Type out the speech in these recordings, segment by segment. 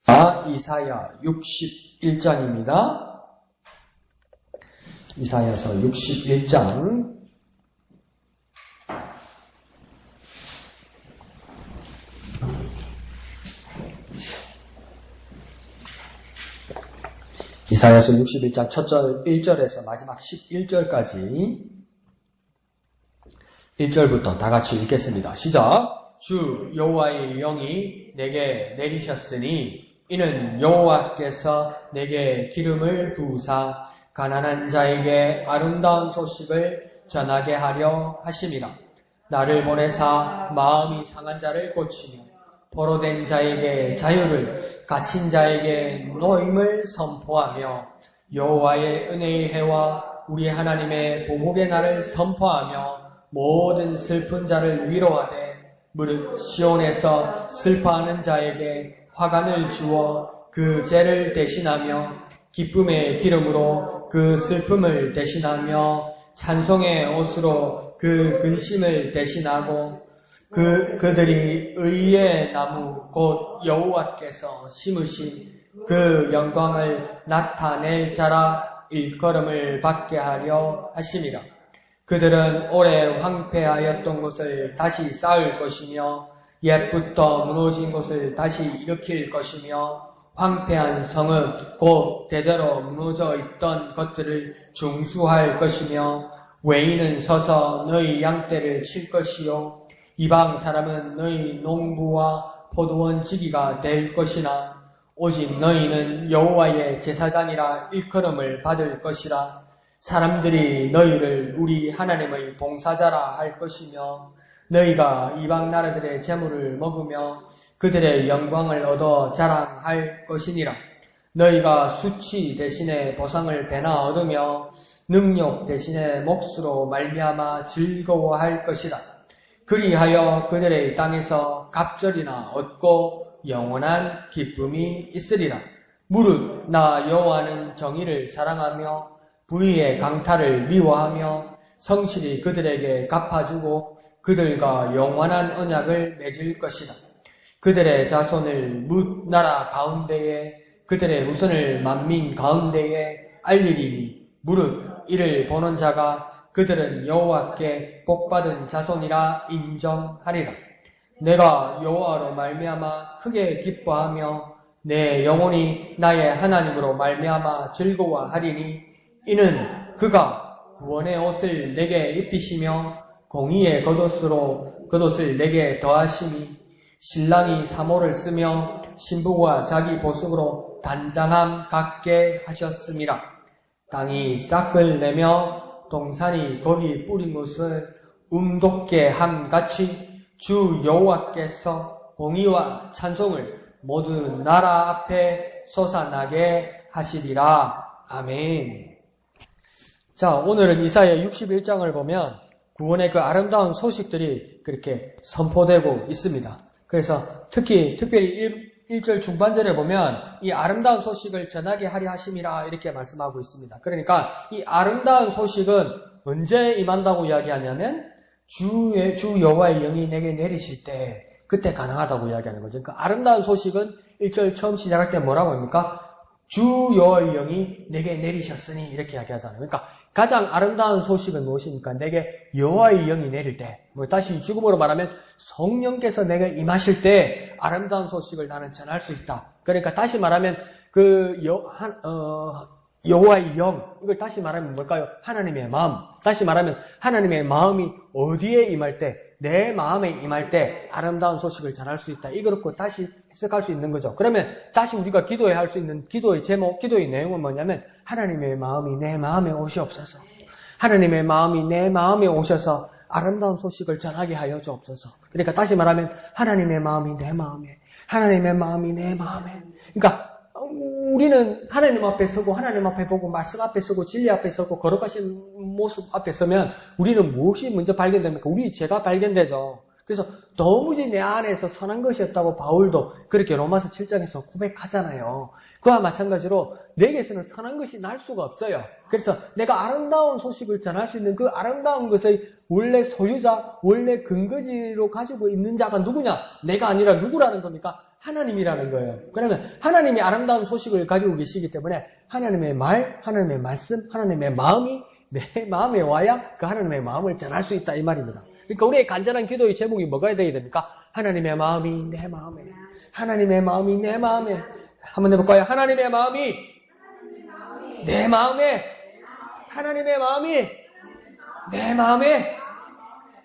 이사야 61장입니다. 이사야서 61장. 이사야서 61장 첫 절 1절에서 마지막 11절까지 1절부터 다 같이 읽겠습니다. 시작. 주 여호와의 영이 내게 내리셨으니 이는 여호와께서 내게 기름을 부으사 가난한 자에게 아름다운 소식을 전하게 하려 하심이라. 나를 보내사 마음이 상한 자를 고치며 포로된 자에게 자유를, 갇힌 자에게 노임을 선포하며 여호와의 은혜의 해와 우리 하나님의 보복의 날을 선포하며 모든 슬픈 자를 위로하되 무릇 시온에서 슬퍼하는 자에게 화관을 주어 그 죄를 대신하며 기쁨의 기름으로 그 슬픔을 대신하며 찬송의 옷으로 그 근심을 대신하고 그들이 의의 나무 곧 여호와께서 심으신 그 영광을 나타낼 자라 일컬음을 받게 하려 하심이라. 그들은 오래 황폐하였던 곳을 다시 쌓을 것이며 옛부터 무너진 곳을 다시 일으킬 것이며 황폐한 성읍 곧 대대로 무너져 있던 것들을 중수할 것이며 외인은 서서 너희 양떼를 칠 것이요 이방 사람은 너희 농부와 포도원 지기가 될 것이나 오직 너희는 여호와의 제사장이라 일컬음을 받을 것이라. 사람들이 너희를 우리 하나님의 봉사자라 할 것이며 너희가 이방 나라들의 재물을 먹으며 그들의 영광을 얻어 자랑할 것이니라. 너희가 수치 대신에 보상을 배나 얻으며 능력 대신에 몫으로 말미암아 즐거워할 것이라. 그리하여 그들의 땅에서 갑절이나 얻고 영원한 기쁨이 있으리라. 무릇 나 여호와는 정의를 사랑하며 부의의 강탈을 미워하며 성실히 그들에게 갚아주고 그들과 영원한 언약을 맺을 것이다. 그들의 자손을 뭇 나라 가운데에 그들의 후손을 만민 가운데에 알리리니 무릇 이를 보는 자가 그들은 여호와께 복받은 자손이라 인정하리라. 내가 여호와로 말미암아 크게 기뻐하며 내 영혼이 나의 하나님으로 말미암아 즐거워하리니 이는 그가 구원의 옷을 내게 입히시며 공의의 겉옷을 내게 더하시니 신랑이 사모를 쓰며 신부가 자기 보석으로 단장함 갖게 하셨음이라. 땅이 싹을 내며 동산이 거기 뿌린 것을 돋게 함같이 주 여호와께서 공의와 찬송을 모든 나라 앞에 솟아나게 하시리라. 아멘. 자, 오늘은 이사야 61장을 보면 구원의 그 아름다운 소식들이 그렇게 선포되고 있습니다. 그래서 특별히 1절 중반절에 보면 이 아름다운 소식을 전하게 하려 하심이라 이렇게 말씀하고 있습니다. 그러니까 이 아름다운 소식은 언제 임한다고 이야기하냐면 주 여호와의 영이 내게 내리실 때 그때 가능하다고 이야기하는 거죠. 그 아름다운 소식은 1절 처음 시작할 때 뭐라고 합니까? 주 여호와의 영이 내게 내리셨으니 이렇게 이야기하잖아요. 그러니까 가장 아름다운 소식은 무엇입니까? 내게 여호와의 영이 내릴 때, 다시 죽음으로 말하면 성령께서 내게 임하실 때 아름다운 소식을 나는 전할 수 있다. 그러니까 다시 말하면 여호와의 영, 이걸 다시 말하면 뭘까요? 하나님의 마음. 다시 말하면 하나님의 마음이 어디에 임할 때, 내 마음에 임할 때 아름다운 소식을 전할 수 있다. 이렇게 다시 해석할 수 있는 거죠. 그러면 다시 우리가 기도해야 할 수 있는 기도의 제목, 기도의 내용은 뭐냐면 하나님의 마음이 내 마음에 오시옵소서. 하나님의 마음이 내 마음에 오셔서 아름다운 소식을 전하게 하여 주옵소서. 그러니까 다시 말하면 하나님의 마음이 내 마음에, 하나님의 마음이 내 마음에. 그러니까 우리는 하나님 앞에 서고 하나님 앞에 보고 말씀 앞에 서고 진리 앞에 서고 거룩하신 모습 앞에 서면 우리는 무엇이 먼저 발견됩니까? 우리 죄가 발견되죠. 그래서 도무지 내 안에서 선한 것이 없다고 바울도 그렇게 로마서 7장에서 고백하잖아요. 그와 마찬가지로 내게서는 선한 것이 날 수가 없어요. 그래서 내가 아름다운 소식을 전할 수 있는 그 아름다운 것의 원래 소유자, 원래 근거지로 가지고 있는 자가 누구냐? 내가 아니라 누구라는 겁니까? 하나님이라는 거예요. 그러면 하나님이 아름다운 소식을 가지고 계시기 때문에 하나님의 말, 하나님의 말씀, 하나님의 마음이 내 마음에 와야 그 하나님의 마음을 전할 수 있다 이 말입니다. 그러니까 우리의 간절한 기도의 제목이 뭐가 되어야 됩니까? 하나님의 마음이 내 마음에, 하나님의 마음이 내 마음에. 한번 해볼까요? 하나님의 마음이 내 마음에, 하나님의 마음이 내 마음에.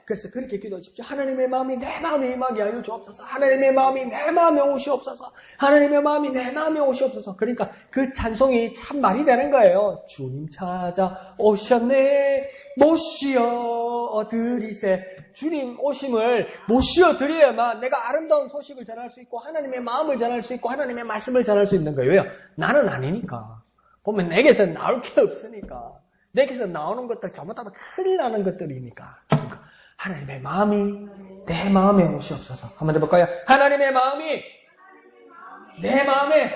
그래서 그렇게 기도하십시오. 하나님의 마음이 내 마음에 임하게 하여 주옵소서. 하나님의 마음이 내 마음에 오시옵소서. 하나님의 마음이 내 마음에 오시옵소서. 그러니까 그 찬송이 참 말이 되는 거예요. 주님 찾아 오셨네 모시어 드리세. 주님 오심을 모시어 드려야만 내가 아름다운 소식을 전할 수 있고 하나님의 마음을 전할 수 있고 하나님의 말씀을 전할 수 있는 거예요. 왜요? 나는 아니니까. 보면 내게서 나올 게 없으니까. 내게서 나오는 것들 전부 다 큰일 나는 것들이니까. 그러니까 하나님의 마음이 내 마음에 오시옵소서. 한번 해볼까요? 하나님의 마음이 내 마음에,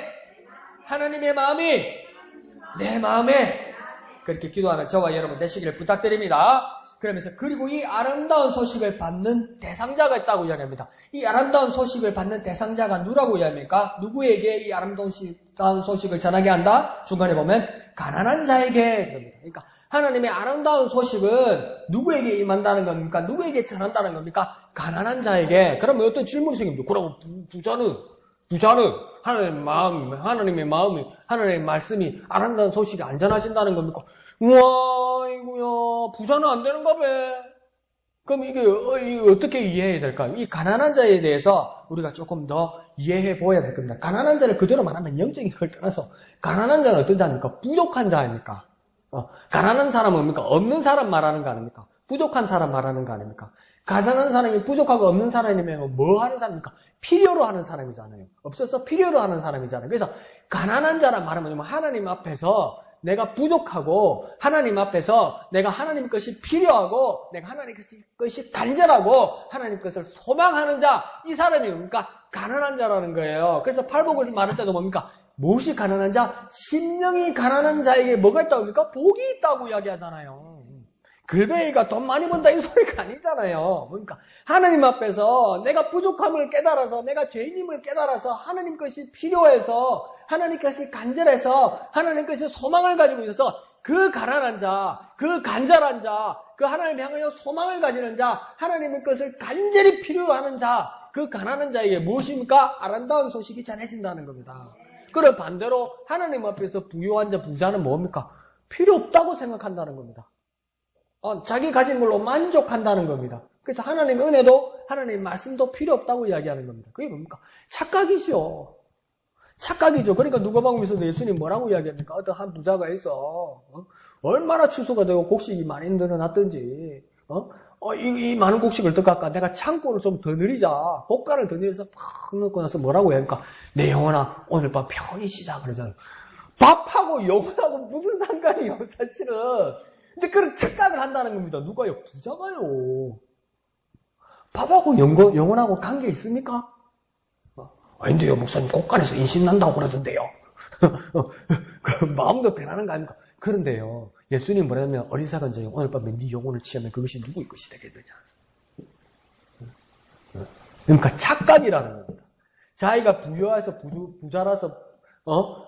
하나님의 마음이 내 마음에. 그렇게 기도하는 저와 여러분 되시기를 부탁드립니다. 그러면서 그리고 이 아름다운 소식을 받는 대상자가 있다고 이야기합니다. 이 아름다운 소식을 받는 대상자가 누구라고 이야기합니까? 누구에게 이 아름다운 소식을 전하게 한다? 중간에 보면 가난한 자에게 그럽니다. 그러니까 하나님의 아름다운 소식은 누구에게 임한다는 겁니까? 누구에게 전한다는 겁니까? 가난한 자에게. 그러면 어떤 질문이 생깁니다. 그러면 부자는 하나님의 마음이, 하나님의 말씀이 아름다운 소식이 안 전하신다는 겁니까? 우와, 이거야, 부자는 안 되는가 봐. 그럼 이게 어떻게 이해해야 될까요? 이 가난한 자에 대해서 우리가 조금 더 이해해 보아야 될 겁니다. 가난한 자를 그대로 말하면 영적인 걸 떠나서 가난한 자는 어떤 자입니까? 부족한 자입니까? 가난한 사람은 뭡니까? 없는 사람 말하는 거 아닙니까? 부족한 사람 말하는 거 아닙니까? 가난한 사람이 부족하고 없는 사람이면 뭐 하는 사람입니까? 필요로 하는 사람이잖아요. 없어서 필요로 하는 사람이잖아요. 그래서 가난한 자란 말은 하나님 앞에서 내가 부족하고 하나님 앞에서 내가 하나님 것이 필요하고 내가 하나님 것이 간절하고 하나님 것을 소망하는 자, 이 사람이 뭡니까? 가난한 자라는 거예요. 그래서 팔복을 말할 때도 뭡니까? 무엇이 가난한 자? 심령이 가난한 자에게 뭐가 있다고 합니까? 복이 있다고 이야기하잖아요. 글베이가 돈 많이 번다 이 소리가 아니잖아요. 그러니까 하나님 앞에서 내가 부족함을 깨달아서 내가 죄인임을 깨달아서 하나님 것이 필요해서 하나님 것이 간절해서 하나님 것이 소망을 가지고 있어서 그 가난한 자, 그 간절한 자, 그 하나님 향하여 소망을 가지는 자, 하나님의 것을 간절히 필요하는 자, 그 가난한 자에게 무엇입니까? 아름다운 소식이 전해진다는 겁니다. 그걸 반대로 하나님 앞에서 부유한 자, 부자는 뭡니까? 필요 없다고 생각한다는 겁니다. 자기 가진 걸로 만족한다는 겁니다. 그래서 하나님의 은혜도 하나님의 말씀도 필요 없다고 이야기하는 겁니다. 그게 뭡니까? 착각이죠. 착각이죠. 그러니까 누가복음에서도 예수님 뭐라고 이야기합니까? 어떤 한 부자가 있어. 얼마나 추수가 되고 곡식이 많이 늘어났든지 이 많은 곡식을 어떡할까? 내가 창고를 좀 더 늘리자. 고가를 더 늘려서 팍 넣고 나서 뭐라고 해야 합니까? 내 영혼아 오늘 밤 편히 쉬자 그러잖아요. 밥하고 영혼하고 무슨 상관이에요 사실은. 근데 그런 착각을 한다는 겁니다. 누가요? 부자가요. 밥하고 영혼하고 관계 있습니까? 아닌데요, 목사님 곡간에서 인신 난다고 그러던데요. 그 마음도 변하는 거 아닙니까? 그런데요, 예수님 뭐냐면 어리석은 자여 오늘 밤에 네 영혼을 취하면 그것이 누구의 것이 되겠느냐. 그러니까 착각이라는 겁니다. 자기가 부유해서 부자라서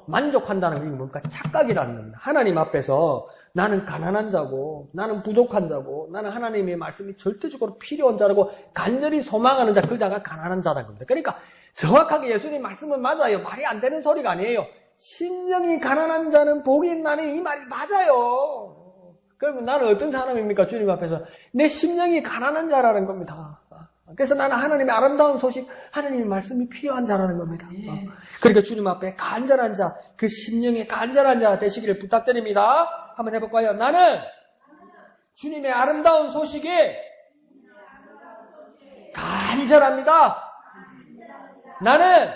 만족한다는 게 뭡니까? 착각이라는 겁니다. 하나님 앞에서 나는 가난한 자고 나는 부족한 자고 나는 하나님의 말씀이 절대적으로 필요한 자라고 간절히 소망하는 자, 그 자가 가난한 자라는 겁니다. 그러니까 정확하게 예수님 말씀은 맞아요. 말이 안 되는 소리가 아니에요. 심령이 가난한 자는 복이 있나니 이 말이 맞아요. 그러면 나는 어떤 사람입니까? 주님 앞에서 내 심령이 가난한 자라는 겁니다. 그래서 나는 하나님의 아름다운 소식, 하나님의 말씀이 필요한 자라는 겁니다. 그러니까 주님 앞에 간절한 자, 그 심령의 간절한 자 되시기를 부탁드립니다. 한번 해볼까요? 나는 주님의 아름다운 소식에 간절합니다. 나는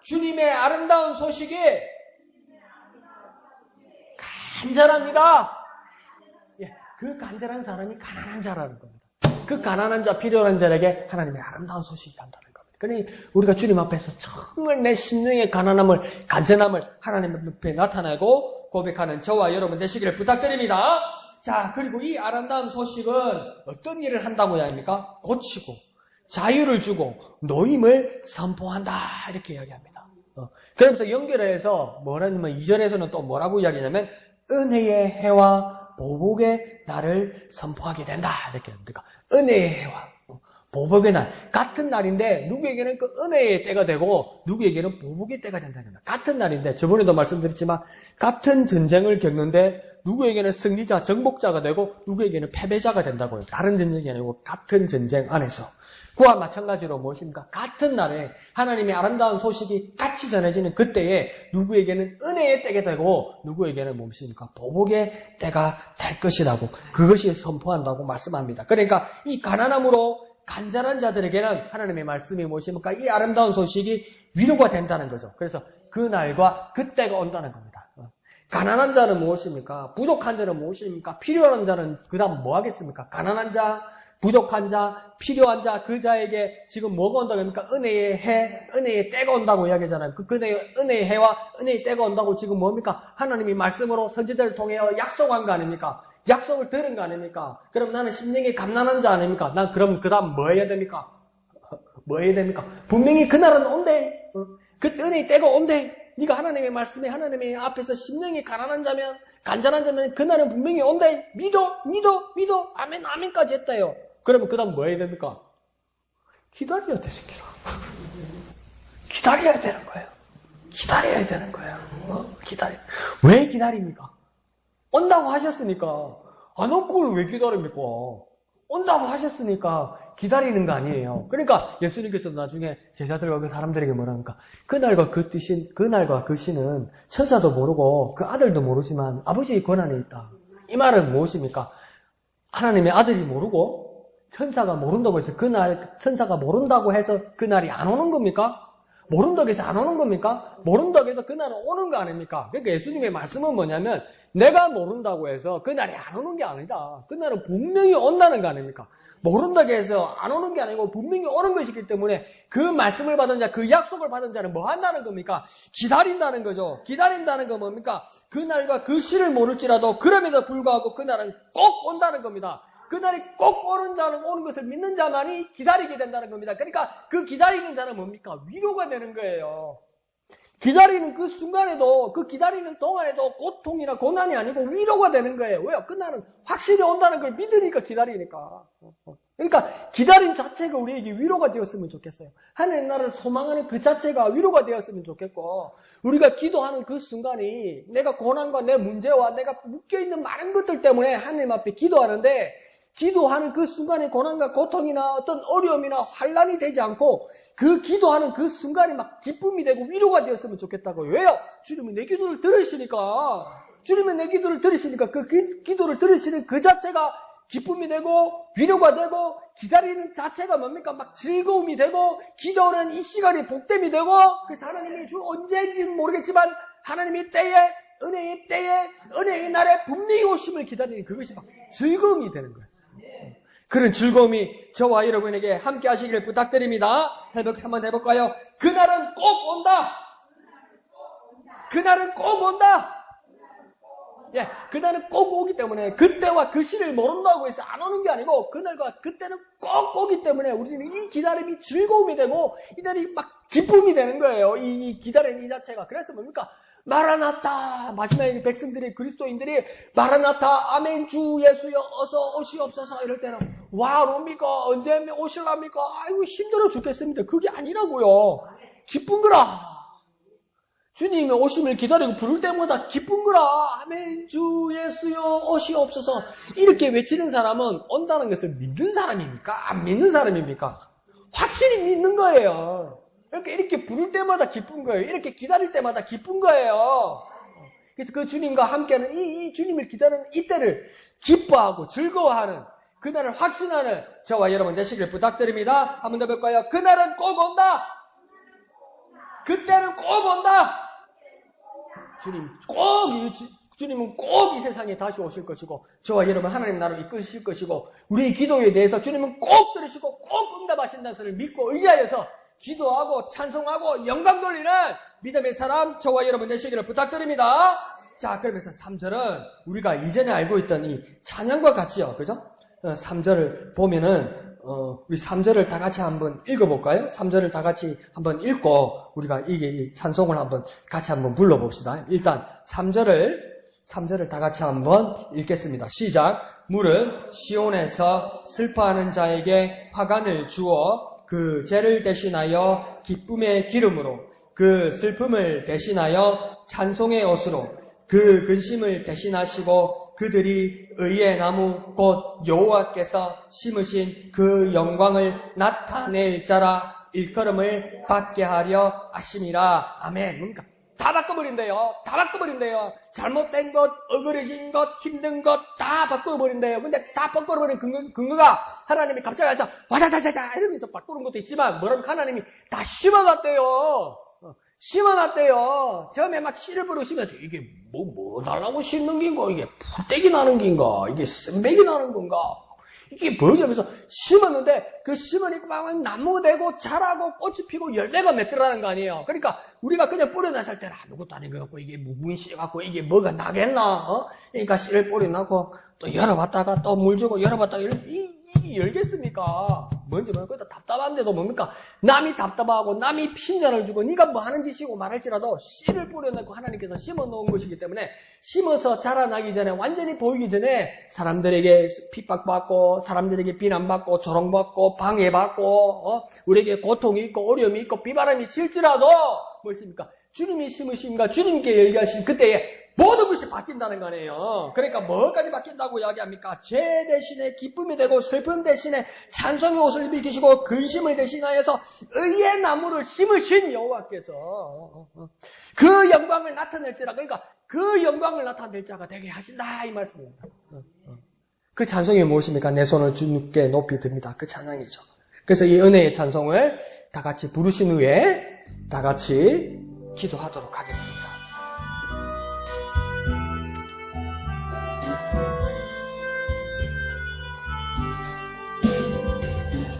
주님의 아름다운 소식에 간절합니다. 그 간절한 사람이 가난한 자라는 겁니다. 그 가난한 자, 필요한 자에게 하나님의 아름다운 소식이 간다는 겁니다. 그러니 우리가 주님 앞에서 정말 내 심령의 가난함을, 간절함을 하나님 앞에 나타내고 고백하는 저와 여러분 되시기를 부탁드립니다. 자, 그리고 이 아름다운 소식은 어떤 일을 한다고 해야 합니까? 고치고 자유를 주고 노임을 선포한다 이렇게 이야기합니다. 그러면서 연결해서 뭐라냐면 2절에서는 또 뭐라고 이야기하냐면 은혜의 해와 보복의 날을 선포하게 된다 이렇게 합니다. 은혜의 해와 보복의 날 같은 날인데 누구에게는 그 은혜의 때가 되고 누구에게는 보복의 때가 된다는 겁니다. 같은 날인데 저번에도 말씀드렸지만 같은 전쟁을 겪는데 누구에게는 승리자, 정복자가 되고 누구에게는 패배자가 된다고요. 다른 전쟁이 아니고 같은 전쟁 안에서. 그와 마찬가지로 무엇입니까? 같은 날에 하나님의 아름다운 소식이 같이 전해지는 그때에 누구에게는 은혜의 때가 되고 누구에게는 무엇입니까? 보복의 때가 될 것이라고 그것이 선포한다고 말씀합니다. 그러니까 이 가난함으로 간절한 자들에게는 하나님의 말씀이 무엇입니까? 이 아름다운 소식이 위로가 된다는 거죠. 그래서 그 날과 그때가 온다는 겁니다. 가난한 자는 무엇입니까? 부족한 자는 무엇입니까? 필요한 자는 그 다음 뭐 하겠습니까? 가난한 자, 부족한 자, 필요한 자, 그 자에게 지금 뭐가 온다고 합니까? 은혜의 해, 은혜의 때가 온다고 이야기하잖아요. 그 은혜의 해와 은혜의 때가 온다고 지금 뭡니까? 하나님이 말씀으로 선지자를 통해 약속한 거 아닙니까? 약속을 들은 거 아닙니까? 그럼 나는 심령이 갓난한 자 아닙니까? 난 그럼 그 다음 뭐 해야 됩니까? 뭐 해야 됩니까? 분명히 그날은 온대. 그 은혜의 때가 온대. 네가 하나님의 말씀에 하나님의 앞에서 심령이 가난한 자면 간절한 자면 그날은 분명히 온대. 믿어. 아멘 아멘까지 했다요. 그러면 그 다음 뭐 해야 됩니까? 기다려야 되겠기로. 기다려야 되는 거예요. 기다려야 되는 거예요. 왜 기다립니까? 온다고 하셨으니까. 안 올 걸 왜 기다립니까? 온다고 하셨으니까 기다리는 거 아니에요. 그러니까 예수님께서 나중에 제자들과 그 사람들에게 뭐랍니까? 그날과 그 시는 천사도 모르고 그 아들도 모르지만 아버지의 권한에 있다. 이 말은 무엇입니까? 하나님의 아들이 모르고 천사가 모른다고 해서 그날 천사가 모른다고 해서 그날이 안 오는 겁니까? 모른다고 해서 안 오는 겁니까? 모른다고 해서 그날은 오는 거 아닙니까? 그러니까 예수님의 말씀은 뭐냐면 내가 모른다고 해서 그날이 안 오는 게 아니다. 그날은 분명히 온다는 거 아닙니까? 모른다고 해서 안 오는 게 아니고 분명히 오는 것이기 때문에 그 말씀을 받은 자, 그 약속을 받은 자는 뭐 한다는 겁니까? 기다린다는 거죠. 기다린다는 건 뭡니까? 그날과 그 시를 모를지라도 그럼에도 불구하고 그날은 꼭 온다는 겁니다. 그날이 꼭 오는 자는 오는 것을 믿는 자만이 기다리게 된다는 겁니다. 그러니까 그 기다리는 자는 뭡니까? 위로가 되는 거예요. 기다리는 그 순간에도, 그 기다리는 동안에도 고통이나 고난이 아니고 위로가 되는 거예요. 왜요? 그날은 확실히 온다는 걸 믿으니까 기다리니까. 그러니까 기다림 자체가 우리에게 위로가 되었으면 좋겠어요. 하나님 나라를 소망하는 그 자체가 위로가 되었으면 좋겠고, 우리가 기도하는 그 순간이 내가 고난과 내 문제와 내가 묶여있는 많은 것들 때문에 하나님 앞에 기도하는데, 기도하는 그 순간에 고난과 고통이나 어떤 어려움이나 환란이 되지 않고 그 기도하는 그 순간이 막 기쁨이 되고 위로가 되었으면 좋겠다고요. 왜요? 주님은 내 기도를 들으시니까. 주님은 내 기도를 들으시니까 그 기도를 들으시는 그 자체가 기쁨이 되고 위로가 되고 기다리는 자체가 뭡니까? 막 즐거움이 되고 기도하는 이 시간이 복됨이 되고 그래서 하나님이 언제인지 모르겠지만 하나님의 때에 은혜의 때에 은혜의 날에 분명히 오심을 기다리는 그것이 막 즐거움이 되는 거예요. 그런 즐거움이 저와 여러분에게 함께 하시기를 부탁드립니다. 한번 해볼까요? 그날은 꼭 온다. 그날은 꼭 온다. 예, 그날은 꼭 오기 때문에 그때와 그 시를 모른다고 해서 안 오는 게 아니고 그날과 그때는 꼭 오기 때문에 우리는 이 기다림이 즐거움이 되고 이 날이 막 기쁨이 되는 거예요. 이 기다림 이 자체가. 그래서 뭡니까? 마라나타 마지막에 백성들이 그리스도인들이 마라나타 아멘 주 예수여 어서 오시옵소서 이럴 때는 와 옵니까 언제 오실랍니까 아이고 힘들어 죽겠습니다. 그게 아니라고요. 기쁜 거라. 주님의 오심을 기다리고 부를 때마다 기쁜 거라. 아멘 주 예수여 오시옵소서 이렇게 외치는 사람은 온다는 것을 믿는 사람입니까? 안 믿는 사람입니까? 확실히 믿는 거예요. 이렇게 부를 때마다 기쁜 거예요. 이렇게 기다릴 때마다 기쁜 거예요. 그래서 그 주님과 함께하는 이 주님을 기다리는 이때를 기뻐하고 즐거워하는 그날을 확신하는 저와 여러분 되시길 부탁드립니다. 한 번 더 볼까요? 그날은 꼭 온다. 그때는 꼭 온다. 주님은 꼭 이 세상에 다시 오실 것이고 저와 여러분 하나님 나라를 이끄실 것이고 우리의 기도에 대해서 주님은 꼭 들으시고 꼭 응답하신다는 것을 믿고 의지하여서 기도하고 찬송하고 영광 돌리는 믿음의 사람 저와 여러분 되시기를 부탁드립니다. 자, 그러면서 3절은 우리가 이전에 알고 있던 이 찬양과 같이요. 그죠? 3절을 보면은 우리 3절을 다 같이 한번 읽어볼까요? 3절을 다 같이 한번 읽고 우리가 이 찬송을 한번 같이 한번 불러봅시다. 일단 3절을 다 같이 한번 읽겠습니다. 시작. 물은 시온에서 슬퍼하는 자에게 화관을 주어 그 죄를 대신하여 기쁨의 기름으로 그 슬픔을 대신하여 찬송의 옷으로 그 근심을 대신하시고 그들이 의의 나무 곧 여호와께서 심으신 그 영광을 나타낼 자라 일컬음을 받게 하려 하심이라. 아멘. 그러니까 다 바꿔버린대요. 다 바꿔버린대요. 잘못된 것, 어그러진 것, 힘든 것 다 바꿔버린대요. 근데 다 바꿔버린 근거가 하나님이 갑자기 와서 와자자자자 이러면서 바꾸는 것도 있지만 뭐라면 하나님이 다 심어놨대요. 심어놨대요. 처음에 막 씨를 부르시면 이게 뭐 달라고 심는 긴가? 이게 풀떼기 나는 긴가? 이게 쓴백이 나는 건가? 이게 뭐지? 하면서 심었는데 그 심으니까 막 나무 되고 자라고 꽃이 피고 열매가 맺더라는 거 아니에요. 그러니까 우리가 그냥 뿌려놨을 때는 아무것도 아닌 것 같고 이게 무궁이 씨갖고 이게 뭐가 나겠나? 그러니까 씨를 뿌려놓고 또 열어봤다가 또 물 주고 열어봤다가 이게 열겠습니까? 뭔지 모르겠고 답답한데도 뭡니까? 남이 답답하고 남이 핀잔을 주고 네가 뭐 하는 짓이고 말할지라도 씨를 뿌려놓고 하나님께서 심어놓은 것이기 때문에 심어서 자라나기 전에 완전히 보이기 전에 사람들에게 핍박받고 사람들에게 비난받고 조롱받고 방해받고 우리에게 고통이 있고 어려움이 있고 비바람이 칠지라도 무엇입니까? 주님이 심으심과 주님께 열기하신 그때에 모든 것이 바뀐다는 거 아니에요. 그러니까 뭐까지 바뀐다고 이야기합니까? 죄 대신에 기쁨이 되고 슬픔 대신에 찬송의 옷을 입히시고 근심을 대신하여서 의의 나무를 심으신 여호와께서 그 영광을 나타낼지라. 그러니까 그 영광을 나타낼 자가 되게 하신다 이 말씀입니다. 그 찬송이 무엇입니까? 내 손을 주님께 높이 듭니다. 그 찬양이죠. 그래서 이 은혜의 찬송을 다 같이 부르신 후에 다 같이 기도하도록 하겠습니다.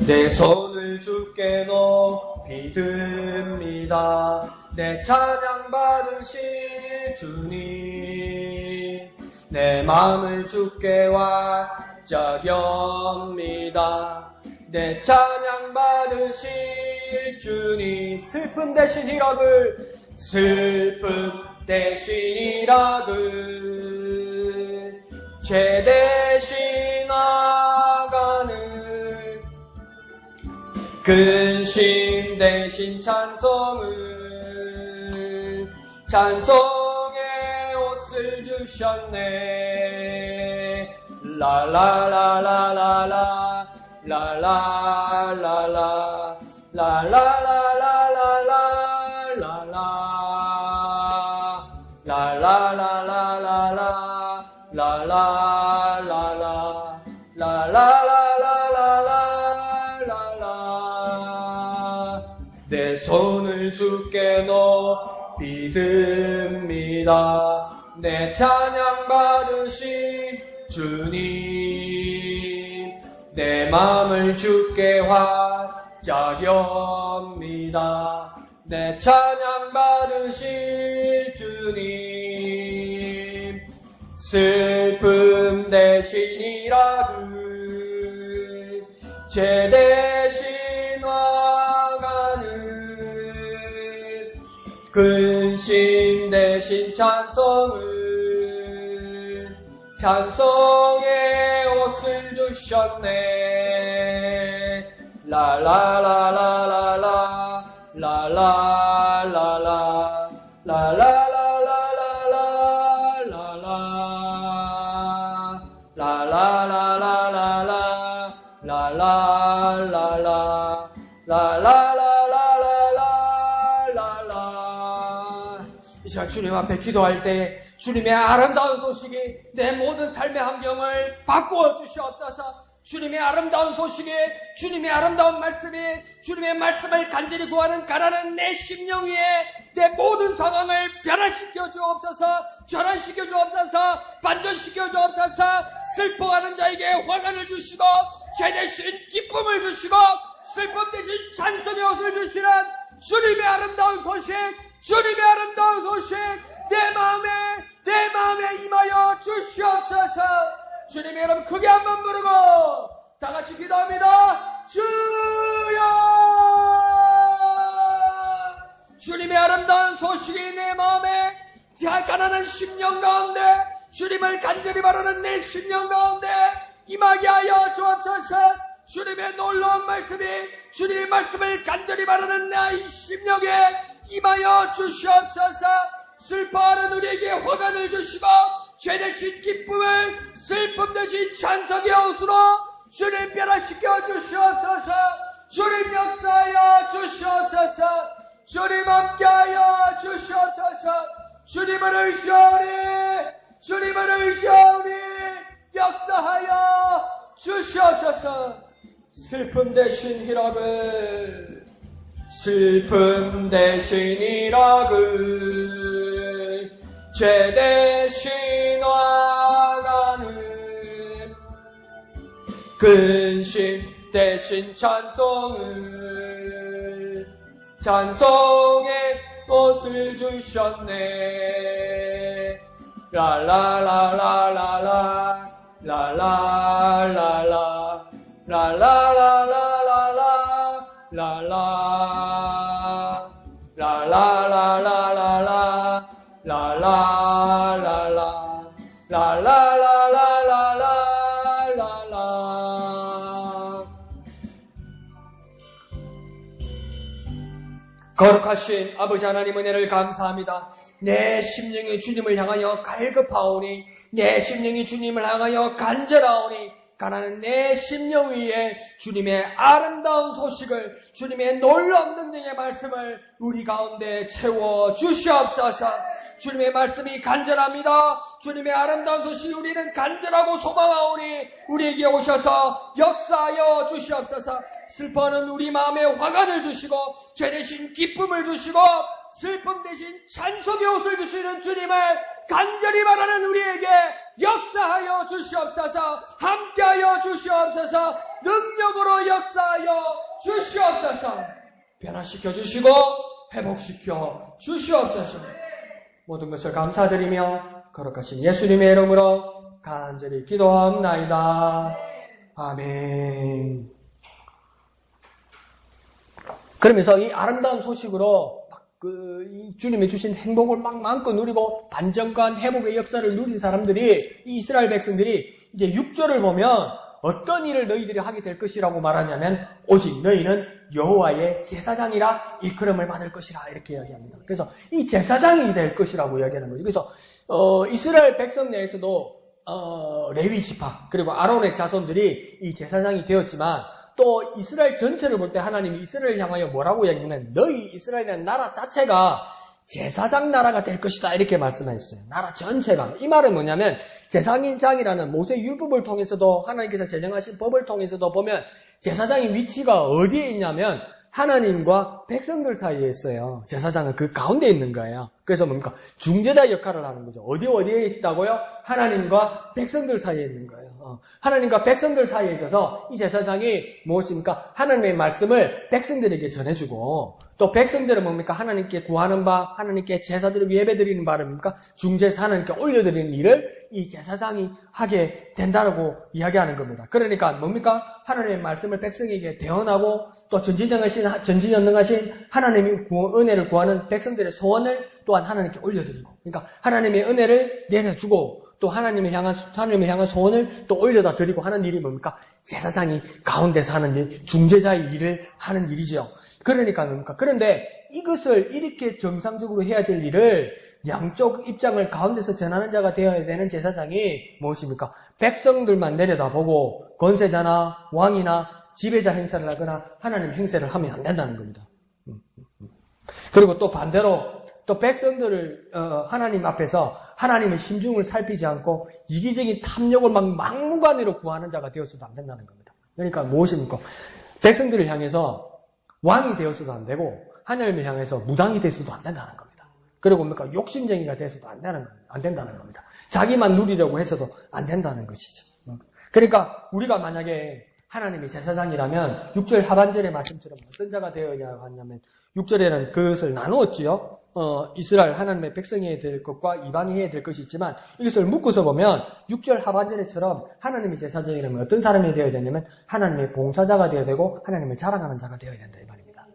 내 손을 주께 높이 듭니다. 내 찬양 받으실 주님. 내 마음을 주께 완전합니다. 내 찬양 받으실 주님. 슬픔 대신 희락을 슬픔 대신 희락을 죄 대신 나가는 근심 대신 찬송을 찬송의 옷을 주셨네. 라라라라라라 라라라라 라라라라라라라 라라라라라라 라라라라 라라라라라라 내 손을 주께 높이 듭니다. 내 찬양 받으신 주님. 내 마음을 주께 완전합니다. 내 찬양 받으실 주님. 슬픔 대신 희락을 죄 대신 근심 대신 찬송을 찬송의 옷을 주셨네. 라라라라라라 라라라라 라라라라라라 라라라라라라 라라라라 라라라라라라 이 시간 주님 앞에 기도할 때 주님의 아름다운 소식이 내 모든 삶의 환경을 바꾸어 주시옵소서. 주님의 아름다운 소식이 주님의 아름다운 말씀이 주님의 말씀을 간절히 구하는 가라는 내 심령 위에 내 모든 상황을 변화시켜 주옵소서. 전환시켜 주옵소서. 반전시켜 주옵소서. 슬퍼하는 자에게 환난을 주시고 죄 대신 기쁨을 주시고 슬픔 대신 찬송의 옷을 주시는 주님의 아름다운 소식, 주님의 아름다운 소식 내 마음에 임하여 주시옵소서. 주님의 이름 크게 한번 부르고 다 같이 기도합니다. 주여! 주님의 아름다운 소식이 내 마음에 가난한 심령 가운데 주님을 간절히 바라는 내 심령 가운데 임하게 하여 주옵소서. 주님의 놀라운 말씀이 주님의 말씀을 간절히 바라는 나의 심령에 임하여 주시옵소서. 슬퍼하는 우리에게 화관을 주시고 죄 대신 기쁨을 슬픔 대신 찬송의 옷으로 주님 변화시켜 주시옵소서. 주님 역사하여 주시옵소서. 주님 함께하여 주시옵소서. 주님을 의지하오니 주님을 의지하오니 역사하여 주시옵소서. 슬픔 대신 희락을 슬픔 대신 희락을 죄 대신 화가는 근심 대신 찬송의 옷을 주셨네. 라라라라라라 라라라라 라라라라라라 라라 라라라라라라 라라라라 라라라라라라 거룩하신 아버지 하나님 은혜를 감사합니다. 내 심령이 주님을 향하여 갈급하오니 내 심령이 주님을 향하여 간절하오니 가난한 내 심령 위에 주님의 아름다운 소식을 주님의 놀라운 능력의 말씀을 우리 가운데 채워 주시옵소서. 주님의 말씀이 간절합니다. 주님의 아름다운 소식이 우리는 간절하고 소망하오니 우리에게 오셔서 역사하여 주시옵소서. 슬퍼하는 우리 마음에 화관을 주시고 죄 대신 기쁨을 주시고 슬픔 대신 찬송의 옷을 주시는 주님을 간절히 바라는 우리에게 역사하여 주시옵소서. 함께하여 주시옵소서. 능력으로 역사하여 주시옵소서. 변화시켜 주시고 회복시켜 주시옵소서. 모든 것을 감사드리며 거룩하신 예수님의 이름으로 간절히 기도합나이다. 아멘. 그러면서 이 아름다운 소식으로 이 주님이 주신 행복을 막 마음껏 누리고 반전과 회복의 역사를 누린 사람들이, 이 이스라엘 백성들이 이제 6절을 보면 어떤 일을 너희들이 하게 될 것이라고 말하냐면 오직 너희는 여호와의 제사장이라 일컬음을 받을 것이라 이렇게 이야기합니다. 그래서 이 제사장이 될 것이라고 이야기하는 거죠. 그래서 이스라엘 백성 내에서도 레위 지파 그리고 아론의 자손들이 이 제사장이 되었지만 또 이스라엘 전체를 볼 때 하나님이 이스라엘을 향하여 뭐라고 이야기하냐면 너희 이스라엘이라는 나라 자체가 제사장 나라가 될 것이다 이렇게 말씀하셨어요. 나라 전체가. 이 말은 뭐냐면 제사장이라는 모세 율법을 통해서도 하나님께서 제정하신 법을 통해서도 보면 제사장의 위치가 어디에 있냐면 하나님과 백성들 사이에 있어요. 제사장은 그 가운데 있는 거예요. 그래서 뭡니까? 중재자 역할을 하는 거죠. 어디에 있다고요? 하나님과 백성들 사이에 있는 거예요. 하나님과 백성들 사이에 있어서 이 제사장이 무엇입니까? 하나님의 말씀을 백성들에게 전해주고 또 백성들은 뭡니까? 하나님께 구하는 바, 하나님께 제사드리고 예배드리는 바를 뭡니까? 중재사 하나님께 올려드리는 일을 이 제사장이 하게 된다고 이야기하는 겁니다. 그러니까 뭡니까? 하나님의 말씀을 백성에게 대언하고 또 전지전능하신 하나님의 은혜를 구하는 백성들의 소원을 또한 하나님께 올려드리고, 그러니까 하나님의 은혜를 내려주고 또 하나님을 향한 소원을 또 올려다 드리고 하는 일이 뭡니까? 제사장이 가운데서 하는 일, 중재자의 일을 하는 일이죠. 그러니까 뭡니까? 그런데 이것을 이렇게 정상적으로 해야 될 일을 양쪽 입장을 가운데서 전하는 자가 되어야 되는 제사장이 무엇입니까? 백성들만 내려다보고 권세자나 왕이나 지배자 행사를 하거나 하나님 행세를 하면 안 된다는 겁니다. 그리고 또 반대로 또 백성들을 하나님 앞에서 하나님의 심중을 살피지 않고 이기적인 탐욕을 막 막무가내로 구하는 자가 되어서도 안 된다는 겁니다. 그러니까 무엇입니까? 백성들을 향해서 왕이 되어서도 안 되고 하나님을 향해서 무당이 되어서도 안 된다는 겁니다. 그리고 뭡니까? 욕심쟁이가 되어서도 안 된다는 겁니다. 자기만 누리려고 해서도 안 된다는 것이죠. 그러니까 우리가 만약에 하나님의 제사장이라면 6절 하반절의 말씀처럼 어떤 자가 되어야 하냐면 6절에는 그것을 나누었지요. 이스라엘 하나님의 백성이 해야 될 것과 이방이 해야 될 것이 있지만 이것을 묶어서 보면 6절 하반절에처럼 하나님의 제사장이라면 어떤 사람이 되어야 되냐면 하나님의 봉사자가 되어야 되고 하나님을 자랑하는 자가 되어야 된다 이 말입니다.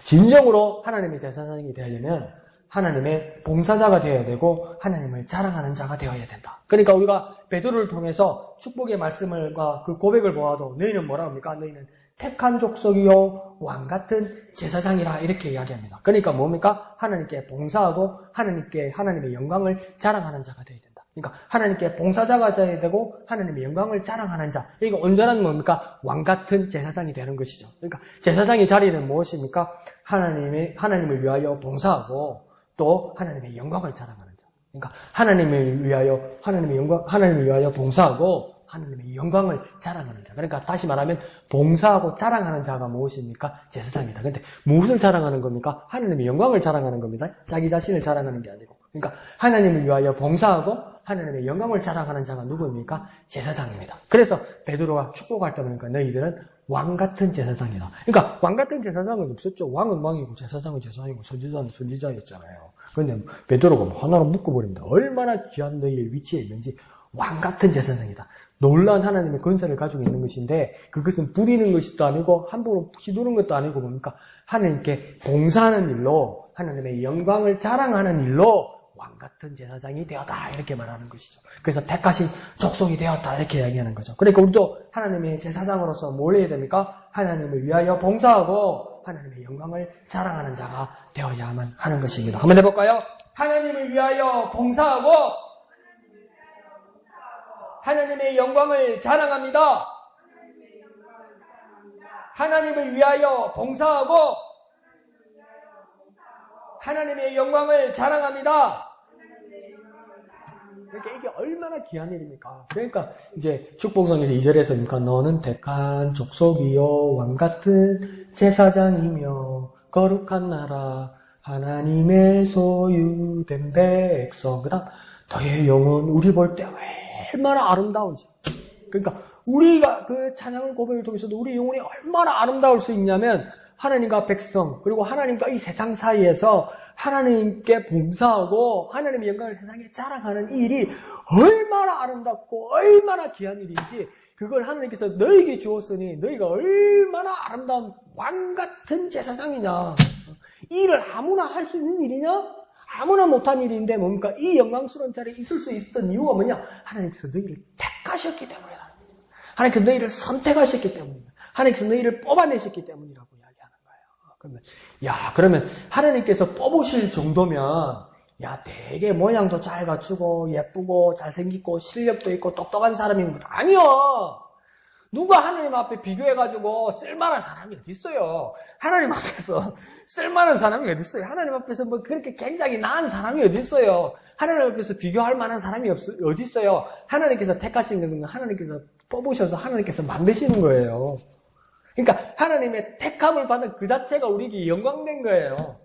진정으로 하나님의 제사장이 되려면 하나님의 봉사자가 되어야 되고 하나님을 자랑하는 자가 되어야 된다. 그러니까 우리가 베드로를 통해서 축복의 말씀과 그 고백을 보아도 너희는 뭐라 합니까? 너희는 택한 족속이요 왕같은 제사장이라 이렇게 이야기합니다. 그러니까 뭡니까? 하나님께 봉사하고 하나님의 영광을 자랑하는 자가 되어야 된다. 그러니까 하나님께 봉사자가 되어야 되고 하나님의 영광을 자랑하는 자. 이거 온전한 뭡니까? 왕같은 제사장이 되는 것이죠. 그러니까 제사장의 자리는 무엇입니까? 하나님을 위하여 봉사하고 또 하나님의 영광을 자랑하는 자. 그러니까 하나님을 위하여 봉사하고 하나님의 영광을 자랑하는 자. 그러니까 다시 말하면 봉사하고 자랑하는 자가 무엇입니까? 제사장이다. 그런데 무엇을 자랑하는 겁니까? 하나님의 영광을 자랑하는 겁니다. 자기 자신을 자랑하는 게 아니고. 그러니까 하나님을 위하여 봉사하고 하나님의 영광을 자랑하는 자가 누구입니까? 제사장입니다. 그래서 베드로가 축복할 때 보니까 너희들은 왕같은 제사장이다. 그러니까 왕같은 제사장은 없었죠. 왕은 왕이고 제사장은 제사장이고 선지자는 선지자였잖아요. 그런데 베드로가 하나로 묶어버립니다. 얼마나 귀한 너희의 위치에 있는지 왕같은 제사장이다. 놀라운 하나님의 권세를 가지고 있는 것인데 그것은 부리는 것도 아니고 함부로 휘두르는 것도 아니고 뭡니까? 하나님께 봉사하는 일로 하나님의 영광을 자랑하는 일로 왕같은 제사장이 되었다 이렇게 말하는 것이죠. 그래서 택하신 족속이 되었다 이렇게 이야기하는 거죠. 그러니까 우리도 하나님의 제사장으로서 뭘 해야 됩니까? 하나님을 위하여 봉사하고 하나님의 영광을 자랑하는 자가 되어야만 하는 것입니다. 한번 해볼까요? 하나님을 위하여 봉사하고 하나님의 영광을 자랑합니다. 하나님을 위하여 봉사하고 하나님의 영광을 자랑합니다. 그러니까 이게 얼마나 귀한 일입니까? 그러니까 이제 축복성에서 2절에서 그러니까 너는 택한 족속이요 왕같은 제사장이며 거룩한 나라 하나님의 소유된 백성. 그다음 너의 영혼 우리 볼 때 얼마나 아름다운지. 그러니까 우리가 그 찬양을 고백을 통해서도 우리 영혼이 얼마나 아름다울 수 있냐면 하나님과 백성 그리고 하나님과 이 세상 사이에서 하나님께 봉사하고 하나님의 영광을 세상에 자랑하는 이 일이 얼마나 아름답고 얼마나 귀한 일인지 그걸 하나님께서 너에게 주었으니 너희가 얼마나 아름다운 왕같은 제사장이냐. 이 일을 아무나 할 수 있는 일이냐? 아무나 못한 일인데 뭡니까? 이 영광스러운 자리에 있을 수 있었던 이유가 뭐냐? 하나님께서 너희를 택하셨기 때문이다. 하나님께서 너희를 선택하셨기 때문이다. 하나님께서 너희를 뽑아내셨기 때문이라고 이야기하는 거예요. 그러면 하나님께서 뽑으실 정도면 되게 모양도 잘 갖추고 예쁘고 잘생기고 실력도 있고 똑똑한 사람인 것 아니요. 누가 하나님 앞에 비교해가지고 쓸만한 사람이 어디 있어요? 하나님 앞에서 쓸만한 사람이 어디 있어요? 하나님 앞에서 뭐 그렇게 굉장히 나은 사람이 어디 있어요? 하나님 앞에서 비교할 만한 사람이 어디 있어요? 하나님께서 택하신 건 하나님께서 뽑으셔서 하나님께서 만드시는 거예요. 그러니까 하나님의 택함을 받은 그 자체가 우리에게 영광된 거예요.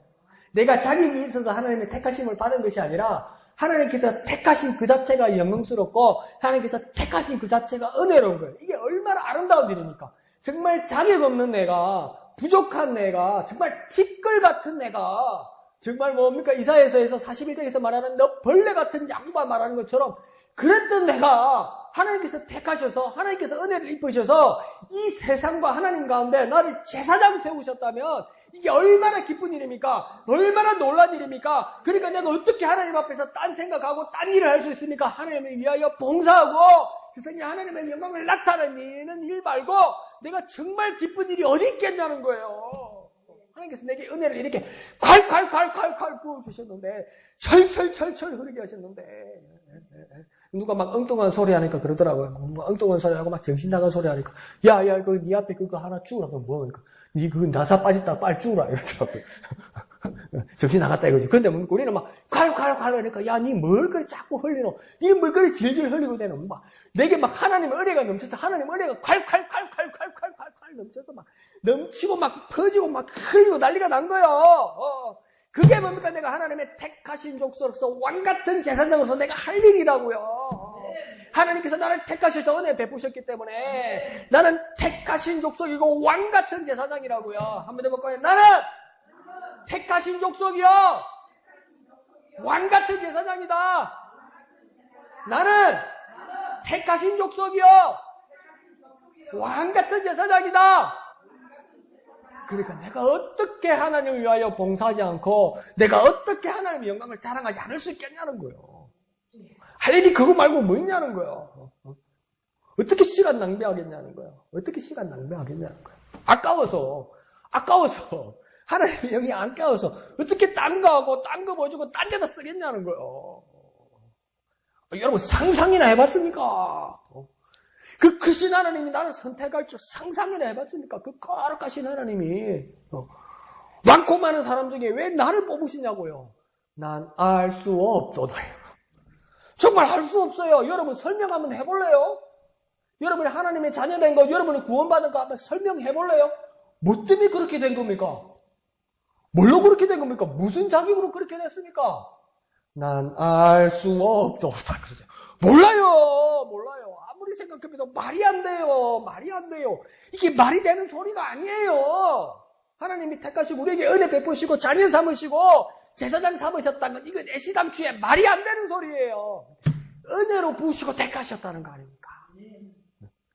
내가 자격이 있어서 하나님의 택하심을 받은 것이 아니라 하나님께서 택하신 그 자체가 영광스럽고 하나님께서 택하신 그 자체가 은혜로운 거예요. 이게 얼마나 아름다운 일입니까? 정말 자격 없는 내가, 부족한 내가, 정말 티끌 같은 내가, 정말 뭡니까? 이사야서에서 41장에서 말하는 너 벌레 같은 양반 말하는 것처럼 그랬던 내가 하나님께서 택하셔서 하나님께서 은혜를 입으셔서 이 세상과 하나님 가운데 나를 제사장 세우셨다면 이게 얼마나 기쁜 일입니까? 얼마나 놀란 일입니까? 그러니까 내가 어떻게 하나님 앞에서 딴 생각하고 딴 일을 할 수 있습니까? 하나님을 위하여 봉사하고 세상에 하나님의 영광을 나타내는 일 말고 내가 정말 기쁜 일이 어디 있겠냐는 거예요. 하나님께서 내게 은혜를 이렇게 콸콸콸콸콸 부어주셨는데 철철철철 흐르게 하셨는데 누가 막 엉뚱한 소리 하니까 그러더라고요. 누가 엉뚱한 소리 하고 막 정신 나간 소리 하니까 야, 네 앞에 그거 하나 주우라. 그럼 뭐니까? 니 그거 나사 빠졌다 빨리 주우라. 이러더라고요. 정신 나갔다 이거지. 근데 우리는 막 콸콸콸 하니까 야, 니 뭘 그리 자꾸 흘리노? 니 뭘 그리 질질 흘리고 되노? 막 내게 막 하나님의 은혜가 넘쳐서 하나님의 은혜가 콸콸콸콸콸콸콸콸 넘쳐서 막 넘치고 막 퍼지고 막 흘리고 난리가 난 거예요. 그게 뭡니까? 내가 하나님의 택하신 족속으로서 왕같은 제사장으로서 내가 할 일이라고요. 하나님께서 나를 택하셔서 은혜 베푸셨기 때문에 나는 택하신 족속이고 왕같은 제사장이라고요. 한번 해볼까요? 나는 택하신 족속이요. 왕같은 제사장이다. 나는 택하신 족속이요. 왕같은 제사장이다. 그러니까 내가 어떻게 하나님을 위하여 봉사하지 않고 내가 어떻게 하나님의 영광을 자랑하지 않을 수 있겠냐는 거예요. 할 일이 그거 말고 뭐 있냐는 거예요. 어떻게 시간 낭비하겠냐는 거예요. 어떻게 시간 낭비하겠냐는 거예요. 아까워서 하나님의 영이 안 아까워서 어떻게 딴 거 하고 딴 거 보여주고 딴 데다 쓰겠냐는 거예요. 여러분 상상이나 해봤습니까? 그 크신 하나님이 나를 선택할 줄 상상이나 해봤습니까? 그 거룩하신 하나님이 많고 많은 사람 중에 왜 나를 뽑으시냐고요. 난 알 수 없도다요. 정말 알 수 없어요. 여러분 설명 한번 해볼래요? 여러분이 하나님의 자녀된 것, 여러분이 구원받은 것 한번 설명해볼래요? 뭐 때문에 그렇게 된 겁니까? 뭘로 그렇게 된 겁니까? 무슨 자격으로 그렇게 됐습니까? 난 알 수 없도다. 그러죠. 몰라요. 아무리 생각해도 말이 안 돼요. 이게 말이 되는 소리가 아니에요. 하나님이 택하시고 우리에게 은혜 베푸시고 자녀 삼으시고 제사장 삼으셨다는 건 이거 내시담추에 말이 안 되는 소리예요. 은혜로 부으시고 택하셨다는 거 아닙니까?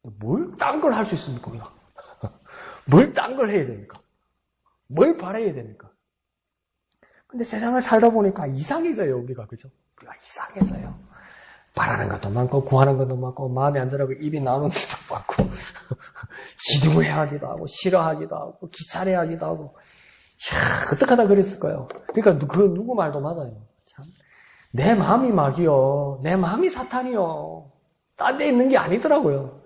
뭘 딴 걸 할 수 있습니까? 우리가? 뭘 딴 걸 해야 됩니까? 뭘 바라야 됩니까? 근데 세상을 살다 보니까 이상해져요, 우리가. 그죠? 우리가 이상해져요. 바라는 것도 많고, 구하는 것도 많고, 마음에 안 들어가고, 입이 나오는 것도 많고, 지둥해하기도 하고, 싫어하기도 하고, 귀찮아하기도 하고, 어떻게 하다 그랬을까요? 그러니까 그 누구 말도 맞아요. 참. 내 마음이 막이요. 내 마음이 사탄이요. 딴 데 있는 게 아니더라고요.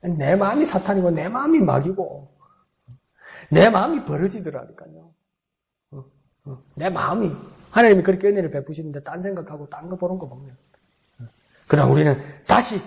내 마음이 사탄이고, 내 마음이 막이고, 내 마음이 벌어지더라니까요. 내 마음이. 하나님이 그렇게 은혜를 베푸시는데, 딴 생각하고, 딴 거 보는 거 보면. 그러나 우리는 다시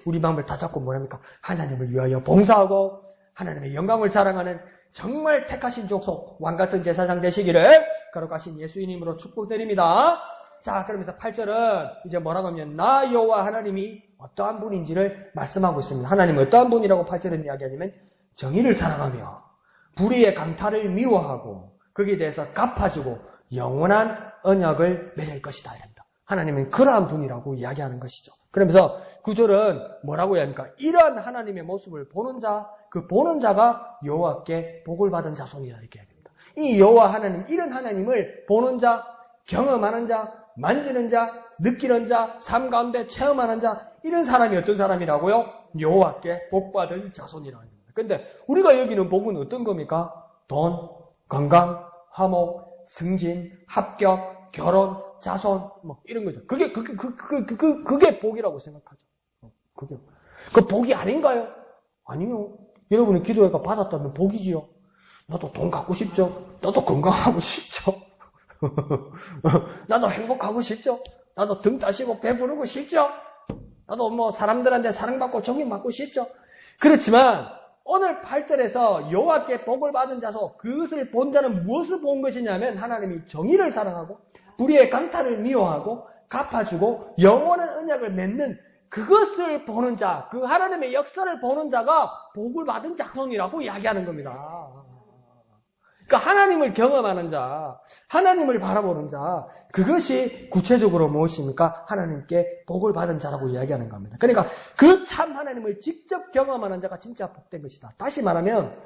우리 마음을 다잡고 뭐랍니까? 하나님을 위하여 봉사하고, 하나님의 영광을 자랑하는 정말 택하신 족속, 왕같은 제사장 되시기를 거룩하신 예수님으로 축복드립니다. 자, 그러면서 8절은 이제 뭐라고 하면, 나 여호와 하나님이 어떠한 분인지를 말씀하고 있습니다. 하나님은 어떠한 분이라고 8절은 이야기하냐면, 정의를 사랑하며, 불의의 강탈을 미워하고, 거기에 대해서 갚아주고, 영원한 언약을 맺을 것이다. 이랍니다. 하나님은 그러한 분이라고 이야기하는 것이죠. 그러면서 9절은 뭐라고 이야기합니까? 이러한 하나님의 모습을 보는 자, 그 보는 자가 여호와께 복을 받은 자손이다. 이렇게 이야기합니다. 이 여호와 하나님, 이런 하나님을 보는 자, 경험하는 자, 만지는 자, 느끼는 자, 삶 가운데 체험하는 자, 이런 사람이 어떤 사람이라고요? 여호와께 복받은 자손이라고 합니다. 그런데 우리가 여기는 복은 어떤 겁니까? 돈, 건강, 화목, 승진, 합격, 결혼, 자손, 뭐 이런 거죠. 그게 복이라고 생각하죠. 그 복이 아닌가요? 아니요. 여러분이 기도해가 받았다면 복이지요. 나도 돈 갖고 싶죠. 나도 건강하고 싶죠. 나도 행복하고 싶죠. 나도 등 따시고 배부르고 싶죠. 나도 뭐 사람들한테 사랑받고 존경받고 싶죠. 그렇지만 오늘 8절에서 여호와께 복을 받은 자소, 그것을 본 자는 무엇을 본 것이냐면 하나님이 정의를 사랑하고 불의의 강탈을 미워하고 갚아주고 영원한 언약을 맺는 그것을 보는 자, 그 하나님의 역사를 보는 자가 복을 받은 자손이라고 이야기하는 겁니다. 그러니까 하나님을 경험하는 자, 하나님을 바라보는 자, 그것이 구체적으로 무엇입니까? 하나님께 복을 받은 자라고 이야기하는 겁니다. 그러니까 그 참 하나님을 직접 경험하는 자가 진짜 복된 것이다. 다시 말하면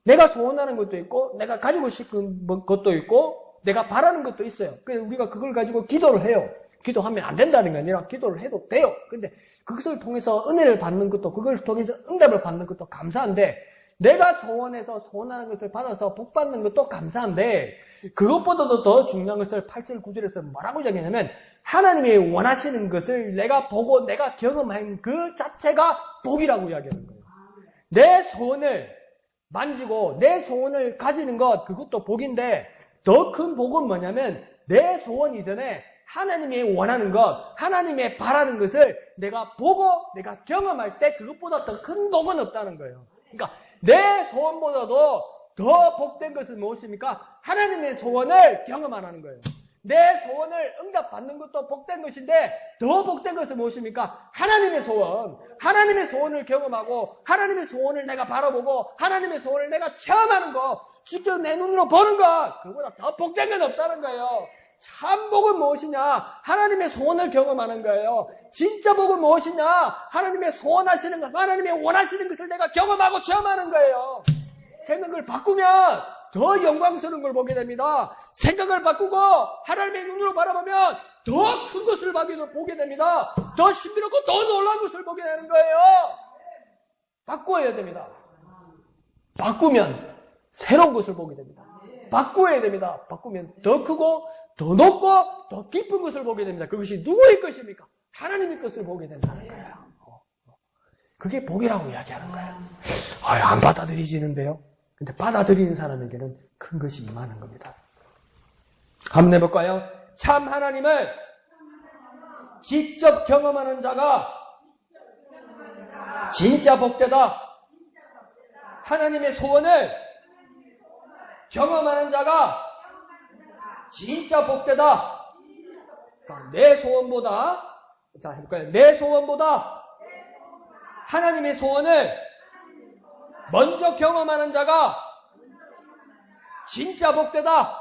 내가 소원하는 것도 있고 내가 가지고 싶은 것도 있고 내가 바라는 것도 있어요. 그래서 우리가 그걸 가지고 기도를 해요. 기도하면 안 된다는 게 아니라 기도를 해도 돼요. 그런데 그것을 통해서 은혜를 받는 것도, 그걸 통해서 응답을 받는 것도 감사한데, 내가 소원해서 소원하는 것을 받아서 복 받는 것도 감사한데, 그것보다도 더 중요한 것을 8절 9절에서 뭐라고 이야기하냐면 하나님이 원하시는 것을 내가 보고 내가 경험한 그 자체가 복이라고 이야기하는 거예요. 내 소원을 만지고 내 소원을 가지는 것, 그것도 복인데 더 큰 복은 뭐냐면 내 소원 이전에 하나님이 원하는 것, 하나님의 바라는 것을 내가 보고 내가 경험할 때 그것보다 더 큰 복은 없다는 거예요. 그러니까 내 소원보다도 더 복된 것은 무엇입니까? 하나님의 소원을 경험하는 거예요. 내 소원을 응답받는 것도 복된 것인데 더 복된 것은 무엇입니까? 하나님의 소원. 하나님의 소원을 경험하고 하나님의 소원을 내가 바라보고 하나님의 소원을 내가 체험하는 것, 직접 내 눈으로 보는 것, 그보다 더 복된 건 없다는 거예요. 참 복은 무엇이냐? 하나님의 소원을 경험하는 거예요. 진짜 복은 무엇이냐? 하나님의 소원하시는 것, 하나님의 원하시는 것을 내가 경험하고 체험하는 거예요. 생각을 바꾸면 더 영광스러운 걸 보게 됩니다. 생각을 바꾸고 하나님의 눈으로 바라보면 더 큰 것을 보게 됩니다. 더 신비롭고 더 놀라운 것을 보게 되는 거예요. 바꿔야 됩니다. 바꾸면 새로운 것을 보게 됩니다. 바꿔야 됩니다. 바꾸면 더 크고 더 높고 더 깊은 것을 보게 됩니다. 그것이 누구의 것입니까? 하나님의 것을 보게 된다는 거예요. 그게 복이라고 이야기하는 거예요. 안 받아들이지는데요. 근데 받아들이는 사람에게는 큰 것이 임하는 겁니다. 한번 해볼까요? 참 하나님을 직접 경험하는 자가 진짜 복되다. 하나님의 소원을 경험하는 자가 진짜 복되다. 자, 내 소원보다, 자, 해볼까요? 내 소원보다 하나님의 소원을 먼저 경험하는 자가 진짜 복되다.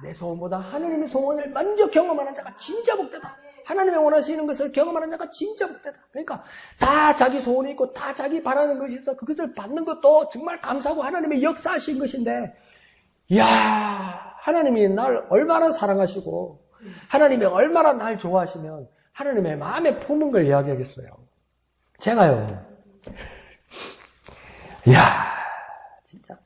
내 소원보다 하나님의 소원을 먼저 경험하는 자가 진짜 복되다. 하나님의 원하시는 것을 경험하는 자가 진짜 복되다. 그러니까 다 자기 소원이 있고 다 자기 바라는 것이 있어. 그것을 받는 것도 정말 감사하고 하나님의 역사하신 것인데, 이야, 하나님이 날 얼마나 사랑하시고 하나님이 얼마나 날 좋아하시면 하나님의 마음에 품은 걸 이야기하겠어요. 제가요, 이야, 진짜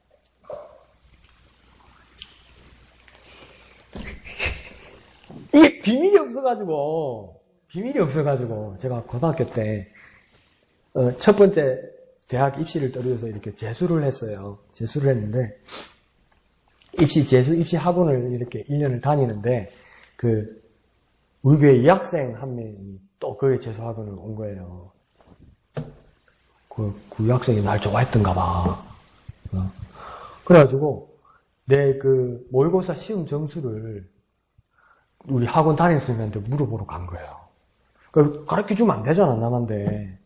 이게 비밀이 없어가지고 제가 고등학교 때 첫 번째 대학 입시를 떨어져서 이렇게 재수를 했어요. 재수를 했는데 입시 학원을 이렇게 1년을 다니는데 우리 교회 여학생 한 명이 또 그 재수 학원을 온 거예요. 그 여학생이 날 좋아했던가 봐. 그래가지고 내 모의고사 시험 점수를 우리 학원 다니는 선생님한테 물어보러 간 거예요. 가르쳐주면 안 되잖아, 남한테.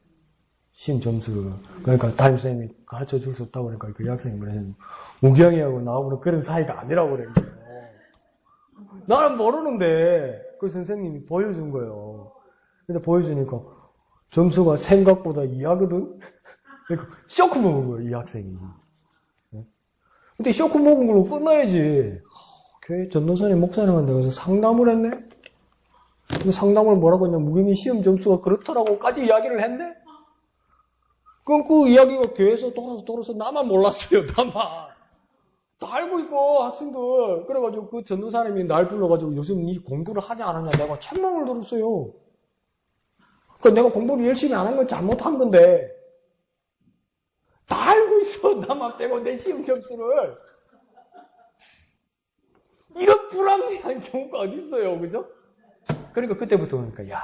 시험 점수를. 그러니까 담임선생님이 가르쳐줄 수 없다고 그러니까 그 여학생이 뭐냐면, 우경이하고 나하고는 그런 사이가 아니라고 그랬는 거예요. 나는 모르는데, 그 선생님이 보여준 거예요. 근데 보여주니까, 점수가 생각보다 이하거든? 그러니까, 쇼크 먹은 거예요, 이 학생이. 근데 쇼크 먹은 걸로 끝나야지. 교회 전도사님 목사님한테 가서 상담을 했네? 그 상담을 뭐라고 했냐, 무경이 시험 점수가 그렇더라고까지 이야기를 했네? 그럼 그 이야기가 교회에서 돌아서 나만 몰랐어요, 나만. 다 알고 있고, 학생들. 그래가지고 그 전도사님이 날 불러가지고 요즘 니 공부를 하지 않았냐, 내가 책망을 들었어요. 그러니까 내가 공부를 열심히 안 한 건 잘못한 건데, 다 알고 있어, 나만 빼고 내 시험 점수를. 이런 불합리한 경우가 어디 있어요, 그죠? 그러니까 그때부터 그러니까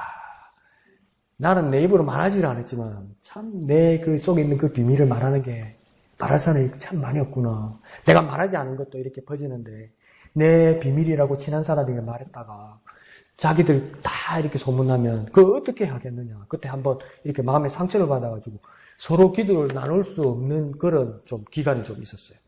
나는 내 입으로 말하지를 않았지만 참 내 그 속에 있는 그 비밀을 말하는 게 말할 사람이 참 많이 없구나. 내가 말하지 않은 것도 이렇게 퍼지는데 내 비밀이라고 친한 사람에게 말했다가 자기들 다 이렇게 소문나면 그걸 어떻게 하겠느냐. 그때 한번 이렇게 마음에 상처를 받아가지고 서로 기도를 나눌 수 없는 그런 좀 기간이 좀 있었어요.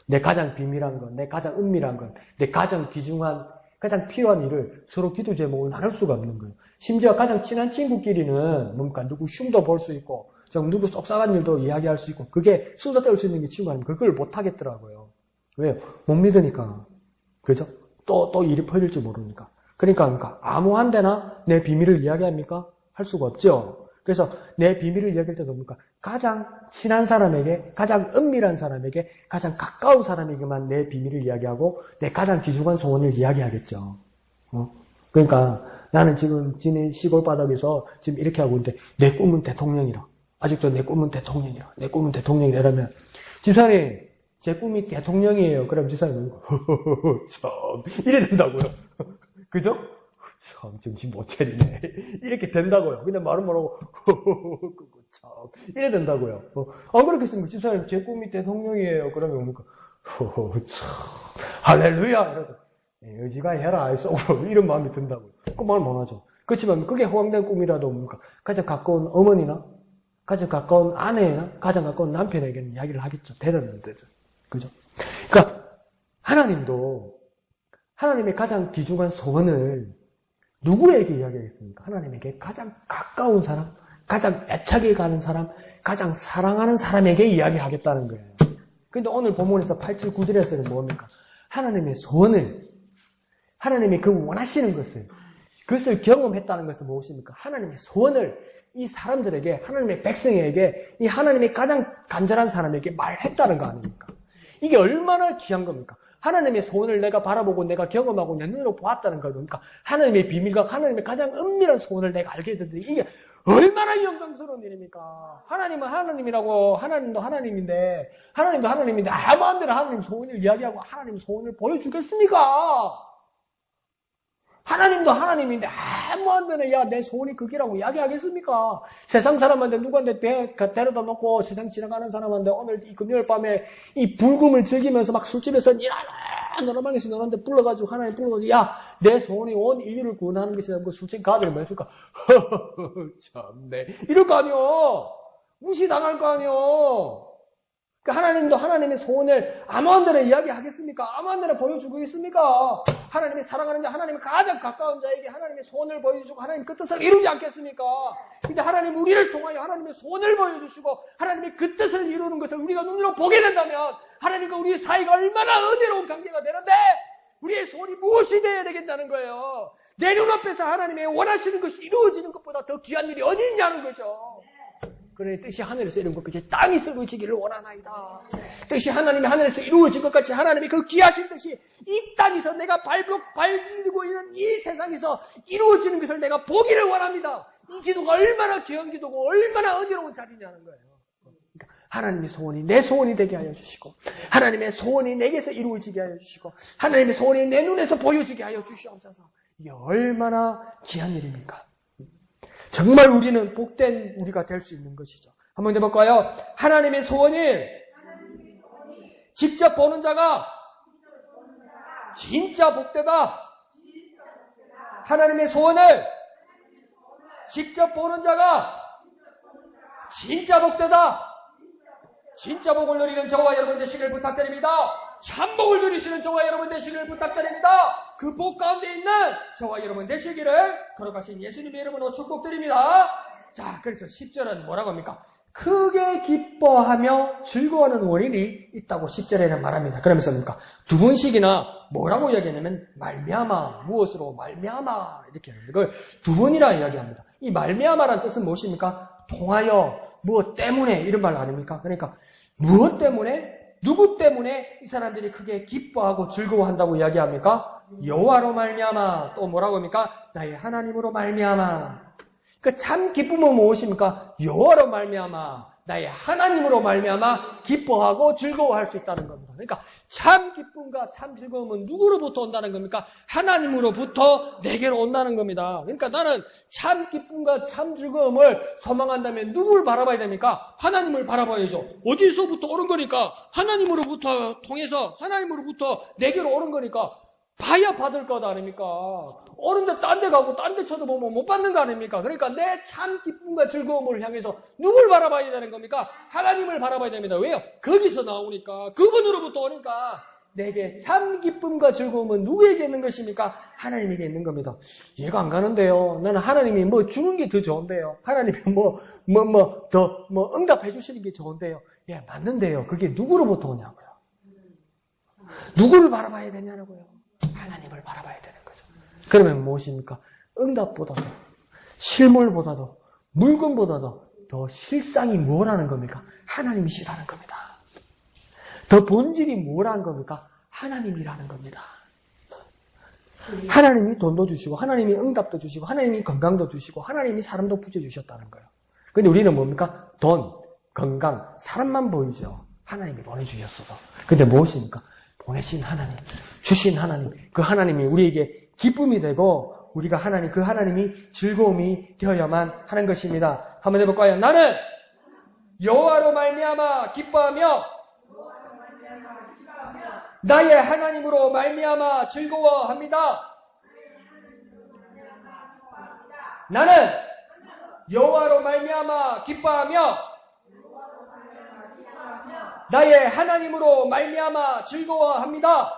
내 가장 비밀한 건, 내 가장 은밀한 건, 내 가장 귀중한, 가장 필요한 일을 서로 기도 제목을 나눌 수가 없는 거예요. 심지어 가장 친한 친구끼리는 뭔가 누구 흉도 볼 수 있고, 누구 속상한 일도 이야기할 수 있고, 그게 수다 떨 수 있는 게 친구 아니면 그걸 못 하겠더라고요. 왜요? 못 믿으니까. 그죠? 또 일이 퍼질지 모르니까. 그러니까 아무 한 데나 내 비밀을 이야기합니까? 할 수가 없죠. 그래서 내 비밀을 이야기할 때도 뭡니까? 가장 친한 사람에게, 가장 은밀한 사람에게, 가장 가까운 사람에게만 내 비밀을 이야기하고 내 가장 귀중한 소원을 이야기하겠죠. 그러니까 나는 지금 지는 시골 바닥에서 지금 이렇게 하고 있는데 내 꿈은 대통령이라. 아직도 내 꿈은 대통령이라. 내 꿈은 대통령이라. 이러면 집사님, 제 꿈이 대통령이에요. 그럼 집사님은 참 이래 된다고요. 그죠? 참 정신 못 차리네. 이렇게 된다고요. 근데 말은 뭐라고 참 이래 된다고요. 안 그렇겠습니까? 집사님 제 꿈이 대통령이에요. 그러면 뭡니까? 참 할렐루야 이러고 의지가 해라 속으로 이런 마음이 든다고요. 그 말 못하죠. 그렇지만 그게 허황된 꿈이라도 뭡니까? 가장 가까운 어머니나 가장 가까운 아내나 가장 가까운 남편에게는 이야기를 하겠죠. 대답은 되죠. 그죠? 그러니까 하나님도 하나님의 가장 귀중한 소원을 누구에게 이야기하겠습니까? 하나님에게 가장 가까운 사람, 가장 애착이 가는 사람, 가장 사랑하는 사람에게 이야기하겠다는 거예요. 그런데 오늘 본문에서 8, 7, 9절에서는 뭡니까? 하나님의 소원을, 하나님이 그 원하시는 것을, 그것을 경험했다는 것은 무엇입니까? 하나님의 소원을 이 사람들에게, 하나님의 백성에게, 이 하나님의 가장 간절한 사람에게 말했다는 거 아닙니까? 이게 얼마나 귀한 겁니까? 하나님의 소원을 내가 바라보고 내가 경험하고 내 눈으로 보았다는 겁니까? 하나님의 비밀과 하나님의 가장 은밀한 소원을 내가 알게 됐는데 이게 얼마나 영광스러운 일입니까? 하나님은 하나님이라고, 하나님도 하나님인데 아무 안 되나 하나님 소원을 이야기하고 하나님 소원을 보여주겠습니까? 하나님도 하나님인데 아무 안 되나 야 내 소원이 그기라고 이야기하겠습니까? 세상 사람한테 누구한테 데려다 놓고 세상 지나가는 사람한테 오늘 이 금요일 밤에 이 불금을 즐기면서 막 술집에서 노래방에서 노는데 불러가지고 하나님 불러가지고 야 내 소원이 온 인류를 구원하는 것이라고 술집 가들이 뭐 했을까? 참네 이럴 거 아니요. 무시당할 거 아니요. 하나님도 하나님의 소원을 아무한테나 이야기하겠습니까? 아무한테나 보여주겠습니까? 하나님이 사랑하는 자, 하나님의 가장 가까운 자에게 하나님의 소원을 보여주고 하나님 그 뜻을 이루지 않겠습니까? 근데 하나님 우리를 통하여 하나님의 소원을 보여주시고 하나님의 그 뜻을 이루는 것을 우리가 눈으로 보게 된다면 하나님과 우리의 사이가 얼마나 은혜로운 관계가 되는데 우리의 소원이 무엇이 되어야 되겠다는 거예요. 내 눈앞에서 하나님의 원하시는 것이 이루어지는 것보다 더 귀한 일이 어디 있냐는 거죠. 그러니 뜻이 하늘에서 이룬 것 같이 땅에서 이루어지기를 원하나이다. 뜻이 하나님이 하늘에서 이루어진 것 같이 하나님이 그 귀하신 뜻이 이 땅에서 내가 밟고 있는 이 세상에서 이루어지는 것을 내가 보기를 원합니다. 이 기도가 얼마나 귀한 기도고 얼마나 은혜로운 자리냐는 거예요. 그러니까 하나님의 소원이 내 소원이 되게 하여 주시고 하나님의 소원이 내게서 이루어지게 하여 주시고 하나님의 소원이 내 눈에서 보여지게 하여 주시옵소서. 이게 얼마나 귀한 일입니까? 정말 우리는 복된 우리가 될 수 있는 것이죠. 한번 해볼까요? 하나님의 소원을 직접 보는 자가 진짜 복되다. 하나님의 소원을 직접 보는 자가 진짜 복되다. 진짜 복을 누리는 저와 여러분 되시길 부탁드립니다. 참복을 누리시는 저와 여러분 되시길 부탁드립니다. 그 복 가운데 있는 저와 여러분 되시기를 거룩하신 예수님의 이름으로 축복드립니다. 자, 그래서 10절은 뭐라고 합니까? 크게 기뻐하며 즐거워하는 원인이 있다고 10절에는 말합니다. 그러면서 뭡니까? 두 번씩이나 뭐라고 이야기하냐면 말미암아, 무엇으로 말미암아 이렇게 합니다. 그걸 두 번이라 이야기합니다. 이 말미암아라는 뜻은 무엇입니까? 통하여, 무엇 때문에 이런 말 아닙니까? 그러니까 무엇 때문에? 누구 때문에 이 사람들이 크게 기뻐하고 즐거워한다고 이야기합니까? 여호와로 말미암아. 또 뭐라고 합니까? 나의 하나님으로 말미암아. 그 참 기쁨은 무엇입니까? 여호와로 말미암아. 나의 하나님으로 말미암아 기뻐하고 즐거워할 수 있다는 겁니다. 그러니까 참 기쁨과 참 즐거움은 누구로부터 온다는 겁니까? 하나님으로부터 내게로 온다는 겁니다. 그러니까 나는 참 기쁨과 참 즐거움을 소망한다면 누구를 바라봐야 됩니까? 하나님을 바라봐야죠. 어디서부터 오는 거니까? 하나님으로부터 통해서 하나님으로부터 내게로 오는 거니까 봐야 받을 것 아닙니까? 오는데 딴 데 가고 딴 데 쳐다보면 못 받는 거 아닙니까? 그러니까 내 참 기쁨과 즐거움을 향해서 누굴 바라봐야 되는 겁니까? 하나님을 바라봐야 됩니다. 왜요? 거기서 나오니까, 그분으로부터 오니까 내게 참 기쁨과 즐거움은 누구에게 있는 것입니까? 하나님에게 있는 겁니다. 이해가 안 가는데요. 나는 하나님이 뭐 주는 게 더 좋은데요. 하나님이 더 응답해 주시는 게 좋은데요. 예, 맞는데요. 그게 누구로부터 오냐고요. 누구를 바라봐야 되냐고요. 하나님을 바라봐야 되는 거죠. 그러면 무엇입니까? 응답보다도, 실물보다도, 물건보다도 더 실상이 뭐라는 겁니까? 하나님이시라는 겁니다. 더 본질이 뭐라는 겁니까? 하나님이라는 겁니다. 하나님이 돈도 주시고, 하나님이 응답도 주시고, 하나님이 건강도 주시고, 하나님이 사람도 붙여주셨다는 거예요. 근데 우리는 뭡니까? 돈, 건강, 사람만 보이죠. 하나님이 보내주셨어도. 근데 무엇입니까? 보내신 하나님, 주신 하나님, 그 하나님이 우리에게 기쁨이 되고 우리가 그 하나님이 즐거움이 되어야만 하는 것입니다. 한번 해볼까요? 나는 여호와로 말미암아 기뻐하며 나의 하나님으로 말미암아 즐거워합니다. 나는 여호와로 말미암아 기뻐하며 나의 하나님으로 말미암아 즐거워합니다.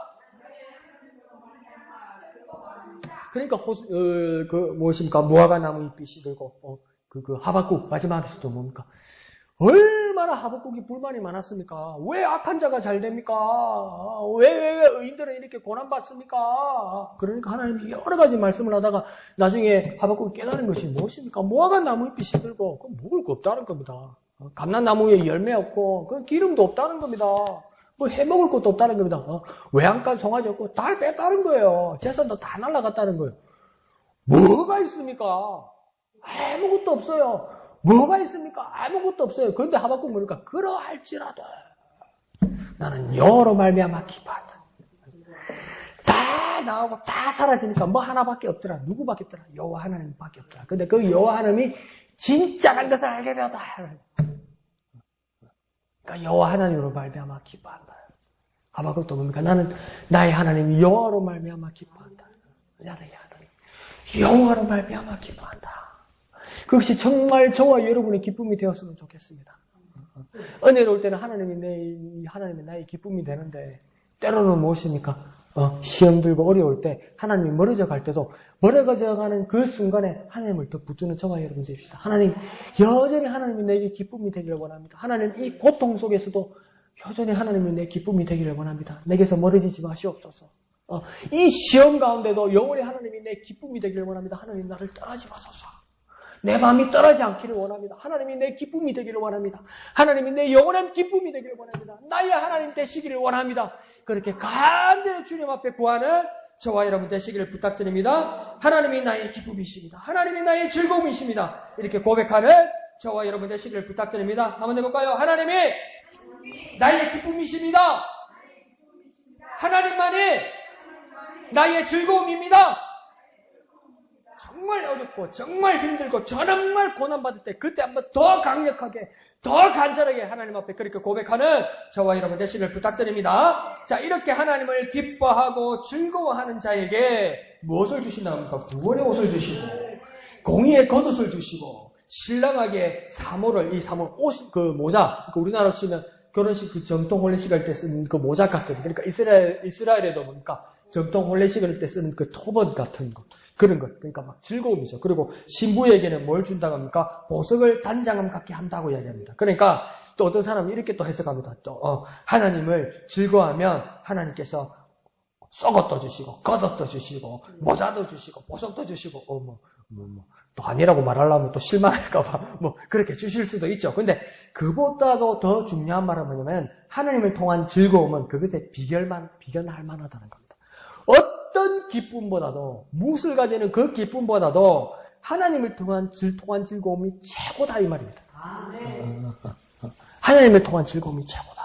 그러니까 무엇입니까? 무화과 나무 잎이 시들고 하박국 마지막에서도 뭡니까? 얼마나 하박국이 불만이 많았습니까? 왜 악한 자가 잘 됩니까? 왜 의인들은 이렇게 고난받습니까? 그러니까 하나님이 여러 가지 말씀을 하다가 나중에 하박국이 깨달은 것이 무엇입니까? 무화과 나무 잎이 시들고 그건 먹을 거 없다는 겁니다. 감람나무에 열매 없고 그 기름도 없다는 겁니다. 뭐 해먹을 것도 없다는 겁니다. 외양간 송아지 없고 다 뺐다는 거예요. 재산도 다 날라갔다는 거예요. 뭐가 있습니까? 아무것도 없어요. 뭐가 있습니까? 아무것도 없어요. 그런데 하박국 보니까 그러할지라도 나는 여호와로 말미암아 기뻐한다. 다 나오고 다 사라지니까 뭐 하나밖에 없더라. 누구밖에 없더라. 여호와 하나님밖에 없더라. 근데 그 여호와 하나님이 진짜란 것을 알게 되었다. 그러니까 여호와 하나님으로 말미암아 기뻐한다. 하박국도 뭡니까? 나는 나의 하나님 여호와로 말미암아 기뻐한다. 나의 하나님 여호와로 말미암아 기뻐한다. 그것이 정말 저와 여러분의 기쁨이 되었으면 좋겠습니다. 은혜로 올 때는 하나님이 나의 기쁨이 되는데 때로는 무엇입니까? 시험 들고 어려울 때 하나님이 멀어져 갈 때도 멀어져 가는 그 순간에 하나님을 더 붙드는 저와 여러분 되십시다. 하나님 여전히 하나님이 내게 기쁨이 되기를 원합니다. 하나님 이 고통 속에서도 여전히 하나님이 내 기쁨이 되기를 원합니다. 내게서 멀어지지 마시옵소서. 이 시험 가운데도 영원히 하나님이 내 기쁨이 되기를 원합니다. 하나님 나를 떠나지 마소서. 내 마음이 떠나지 않기를 원합니다. 하나님이 내 기쁨이 되기를 원합니다. 하나님이 내 영원한 기쁨이 되기를 원합니다. 나의 하나님 되시기를 원합니다. 그렇게 간절히 주님 앞에 구하는 저와 여러분 되시기를 부탁드립니다. 하나님이 나의 기쁨이십니다. 하나님이 나의 즐거움이십니다. 이렇게 고백하는 저와 여러분 되시기를 부탁드립니다. 한번 해볼까요? 하나님이 나의 기쁨이십니다. 하나님만이 나의 즐거움입니다. 정말 어렵고 정말 힘들고 정말 고난받을 때 그때 한번 더 강력하게 더 간절하게 하나님 앞에 그렇게 고백하는 저와 여러분 되시기를 부탁드립니다. 자, 이렇게 하나님을 기뻐하고 즐거워하는 자에게 무엇을 주신다고 합니까? 구원의 옷을 주시고 공의의 겉옷을 주시고 신랑에게 사모를 이 사모 옷 그 모자 우리나라로 치면 결혼식 그 정통 혼례식 할 때 쓰는 그 모자 같은 그러니까 이스라엘에도 보니까 정통 혼례식 할 때 쓰는 그 토번 같은 거 그런 것. 그러니까 막 즐거움이죠. 그리고 신부에게는 뭘 준다고 합니까? 보석을 단장함 갖게 한다고 이야기합니다. 그러니까 또 어떤 사람은 이렇게 또 해석합니다. 또 하나님을 즐거워하면 하나님께서 썩옷도 주시고 겉옷도 주시고 모자도 주시고 보석도 주시고 또 아니라고 말하려면 또 실망할까봐 그렇게 주실 수도 있죠. 근데 그보다도 더 중요한 말은 뭐냐면 하나님을 통한 즐거움은 그것에 비견할 만하다는 겁니다. 어떤 기쁨보다도 무엇을 가지는 그 기쁨보다도 하나님을 통한 즐거움이 최고다 이 말입니다. 하나님을 통한 즐거움이 최고다.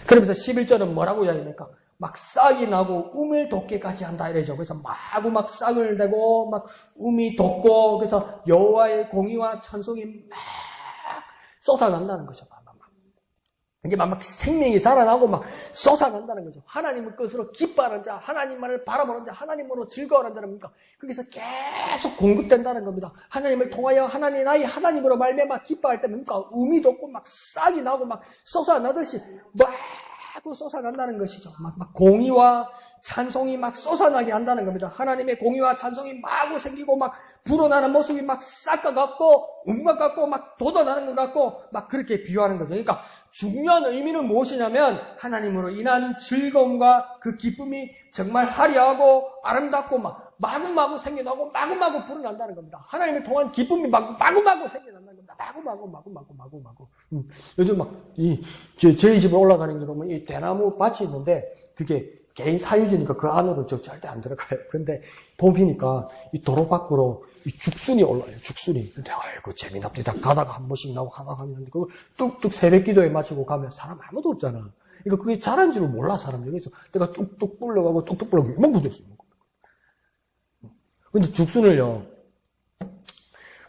그러면서 11절은 뭐라고 이야기합니까? 막 싹이 나고 um을 돋게까지 한다 이러죠. 그래서 마구 막 싹을 내고 막 um이 돋고 그래서 여호와의 공의와 찬송이 막 쏟아난다는 거죠. 이게 막 생명이 살아나고 막 쏟아난다는 거죠. 하나님의 것으로 기뻐하는 자, 하나님만을 바라보는 자, 하나님으로 즐거워하는 자랍니까? 거기서 계속 공급된다는 겁니다. 하나님을 통하여 나의 하나님으로 말미암아 기뻐할 때 뭡니까? um이 돋고 막 싹이 나고 막 쏟아나듯이 마구 쏟아난다는 것이죠. 막 공의와 찬송이 막 쏟아나게 한다는 겁니다. 하나님의 공의와 찬송이 마구 생기고 막 불어나는 모습이 막 싹과 같고 음과 같고 막 돋아나는 것 같고 막 그렇게 비유하는 거죠. 그러니까 중요한 의미는 무엇이냐면 하나님으로 인한 즐거움과 그 기쁨이 정말 화려하고 아름답고 막 마구마구 생겨나고 마구마구 불어난다는 겁니다. 하나님을 통한 기쁨이 마구마구 생겨난다는 겁니다. 마구마구. 요즘 막 저희 집에 올라가는 게 보면 이 대나무 밭이 있는데 그게 개인 사유지니까 그 안으로 저 절대 안 들어가요. 근데 봄이니까 이 도로 밖으로 이 죽순이 올라요. 죽순이. 근데 아이고 재미납니다. 가다가 한 번씩 나오고 하다가 하면 그거 뚝뚝 새벽 기도에 마치고 가면 사람 아무도 없잖아. 그러니까 그게 잘한 줄을 몰라 사람들이. 그래서 내가 뚝뚝 불러가고 뚝뚝 불러가고 이만 붙었어요. 근데 죽순을요.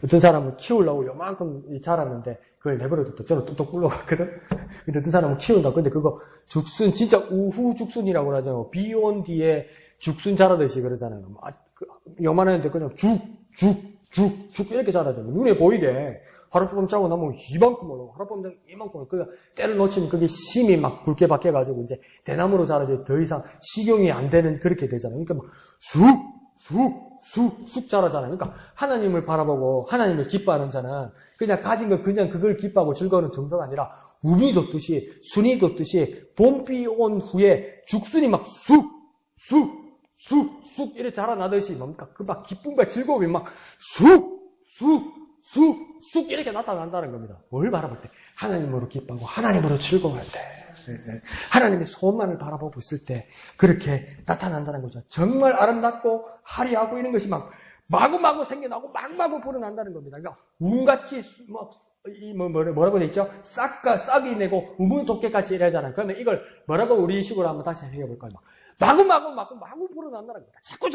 어떤 사람은 키우려고 요만큼 자랐는데 그걸 내버려뒀다 저는 뚝뚝 불러갔거든. 근데 어떤 사람은 키운다. 근데 그거 죽순 진짜 우후 죽순이라고 하잖아요. 비 온 뒤에 죽순 자라듯이 그러잖아요. 요만했는데 그냥 죽 이렇게 자라잖아요. 눈에 보이게 하룻밤 자고 나면 이만큼 올라오고, 하룻밤 자고 이만큼 올라오고, 그러니까 때를 놓치면 그게 심이 막 굵게 박혀가지고 이제 대나무로 자라지 더 이상 식용이 안 되는 그렇게 되잖아요. 그러니까 막 쑥 자라잖아요. 그러니까 하나님을 바라보고 하나님을 기뻐하는 자는 그냥 가진 거 그냥 그걸 기뻐하고 즐거워하는 정도가 아니라 우미 돋듯이 순이 돋듯이 봄비 온 후에 죽순이 막 쑥 이렇게 자라나듯이 뭡니까? 그 막 기쁨과 즐거움이 막 쑥 이렇게 나타난다는 겁니다. 뭘 바라볼 때? 하나님으로 기뻐하고 하나님으로 즐거워할 때. 하나님의 손만을 바라보고 있을 때 그렇게 나타난다는 거죠. 정말 아름답고 화려하고 이런 것이 막 마구마구 생겨나고 마구마구 불어난다는 겁니다. 그러니까 운같이 뭐라고 돼 있죠? 싹이 내고 우문도깨같이 이러잖아요. 그러면 이걸 뭐라고 우리식으로 한번 다시 해볼까요? 마구마구 불어난다는 겁니다. 자꾸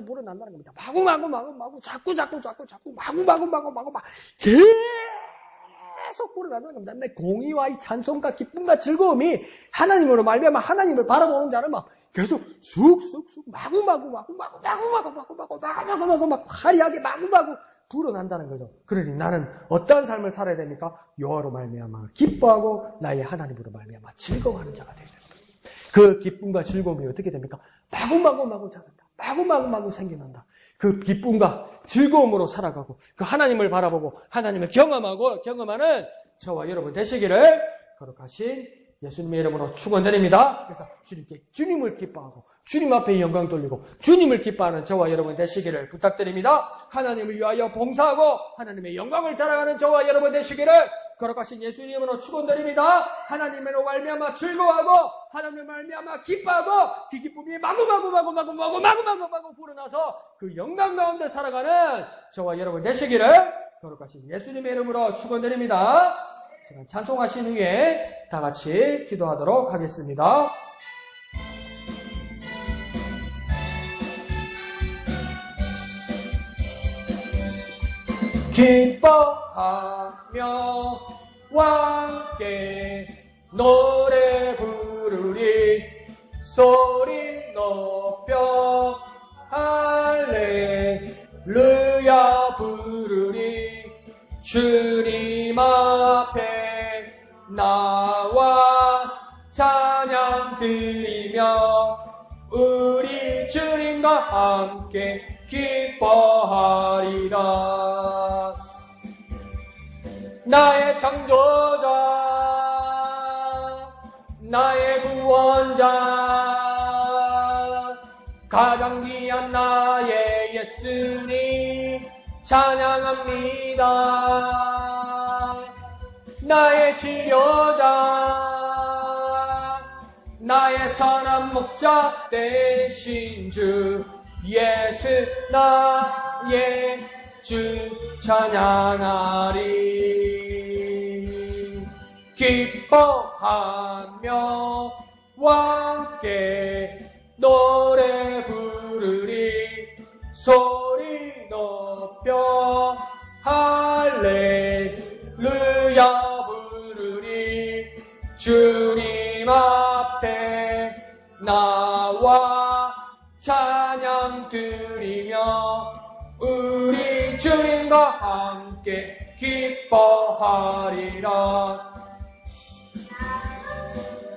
불어난다는 겁니다. 마구마구 자꾸 마구마구 계속 불어난다는 겁니다. 내 공의와 이 찬송과 기쁨과 즐거움이 하나님으로 말미암아 하나님을 바라보는 자는 막 계속 쑥 마구마구 막 화려하게 마구마구 불어난다는 거죠. 그러니 나는 어떠한 삶을 살아야 됩니까? 여호와로 말미암아 기뻐하고 나의 하나님으로 말미암아 즐거워하는 자가 되야 됩니다. 그 기쁨과 즐거움이 어떻게 됩니까? 마구마구 자란다. 마구마구 생겨난다. 그 기쁨과 즐거움으로 살아가고 그 하나님을 바라보고 하나님을 경험하는 저와 여러분 되시기를 거룩하신 예수님의 이름으로 축원드립니다. 그래서 주님을 기뻐하고 주님 앞에 영광 돌리고 주님을 기뻐하는 저와 여러분 되시기를 부탁드립니다. 하나님을 위하여 봉사하고 하나님의 영광을 자랑하는 저와 여러분 되시기를 거룩하신 예수님으로 축원드립니다. 하나님으로 말미암아 즐거워하고 하나님을 말미암아 기뻐하고 그 기쁨이 마구마구 불어나서 그 영광 가운데 살아가는 저와 여러분 되시기를 거룩하신 예수님의 이름으로 축원드립니다. 시간 찬송하신 후에 다 같이 기도하도록 하겠습니다. 기뻐하며 함께 노래 부르리 소리 높여 할렐루야 부르리 주님 앞에 나와 찬양 드리며 우리 주님과 함께 기뻐하리라. 나의 창조자 나의 구원자 가장 귀한 나의 예수님 찬양합니다. 나의 치료자 나의 선한 목자 되신 주 예수 나의 주 찬양하리. 기뻐하며 함께 노래 부르리 소리 높여 할렐루야 부르리 주님 앞에 나와 찬양 드리며 우리 주님과 함께 기뻐하리라.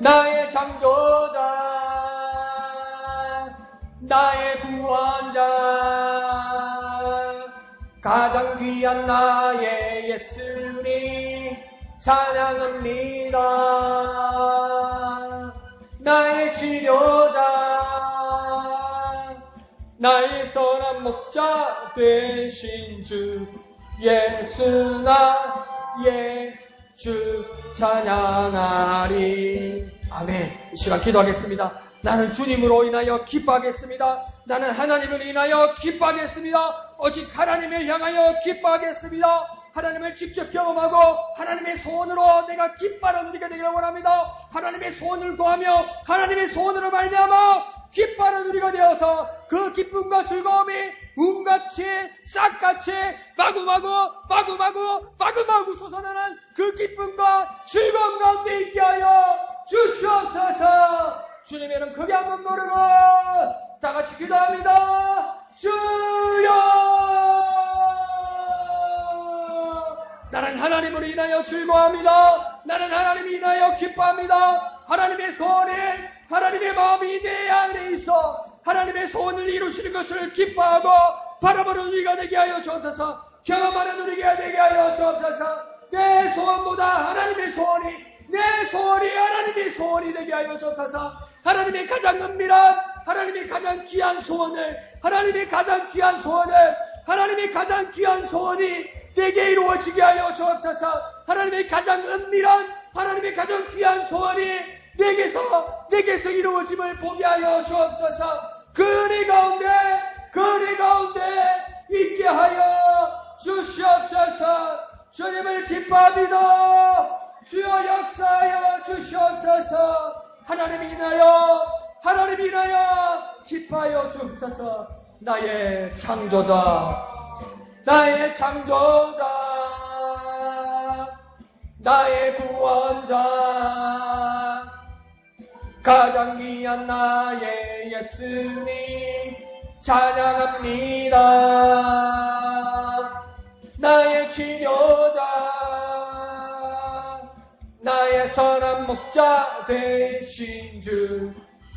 나의 창조자 나의 구원자 가장 귀한 나의 예수님 찬양합니다. 나의 치료자 나의 선한 목자 되신 주 예수 나의 주 찬양하리. 아멘. 이 시간 기도하겠습니다. 나는 주님으로 인하여 기뻐하겠습니다. 나는 하나님을 인하여 기뻐하겠습니다. 오직 하나님을 향하여 기뻐하겠습니다. 하나님을 직접 경험하고 하나님의 소원으로 내가 기뻐하는 누리게 되기를 원합니다. 하나님의 소원을 구하며 하나님의 소원으로 말미암아 기뻐하는 우리가 되어서 그 기쁨과 즐거움이 운같이 싹같이 마구마구 솟아나는 그 기쁨과 즐거움 가운데 있게 하여 주시옵소서. 주님의 이름 크게 한번 부르고 다 같이 기도합니다. 주여 나는 하나님 하나님으로 인하여 즐거워합니다. 나는 하나님이 인하여 기뻐합니다. 하나님의 소원에 하나님의 마음이 내 안에 있어 하나님의 소원을 이루시는 것을 기뻐하고 바라보는 우리가 되게 하여 주옵소서. 경험하는 우리가 되게 하여 주옵소서. 내 소원보다 하나님의 소원이 내 소원이 하나님의 소원이 되게 하여 주옵소서. 하나님의 가장 은밀한 하나님의 가장 귀한 소원을 하나님의 가장 귀한 소원이 내게 이루어지게 하여 주옵소서. 하나님의 가장 은밀한 하나님의 가장 귀한 소원이 내게서 이루어짐을 보게 하여 주옵소서. 그리 가운데 있게 하여 주시옵소서. 주님을 기뻐합니다. 주여 역사하여 주시옵소서. 하나님이 인하여 기뻐하여 주옵소서. 나의 창조자, 나의 구원자, 가장 귀한 나의 예수님 찬양합니다. 나의 치료자, 나의 선한 목자 되신 주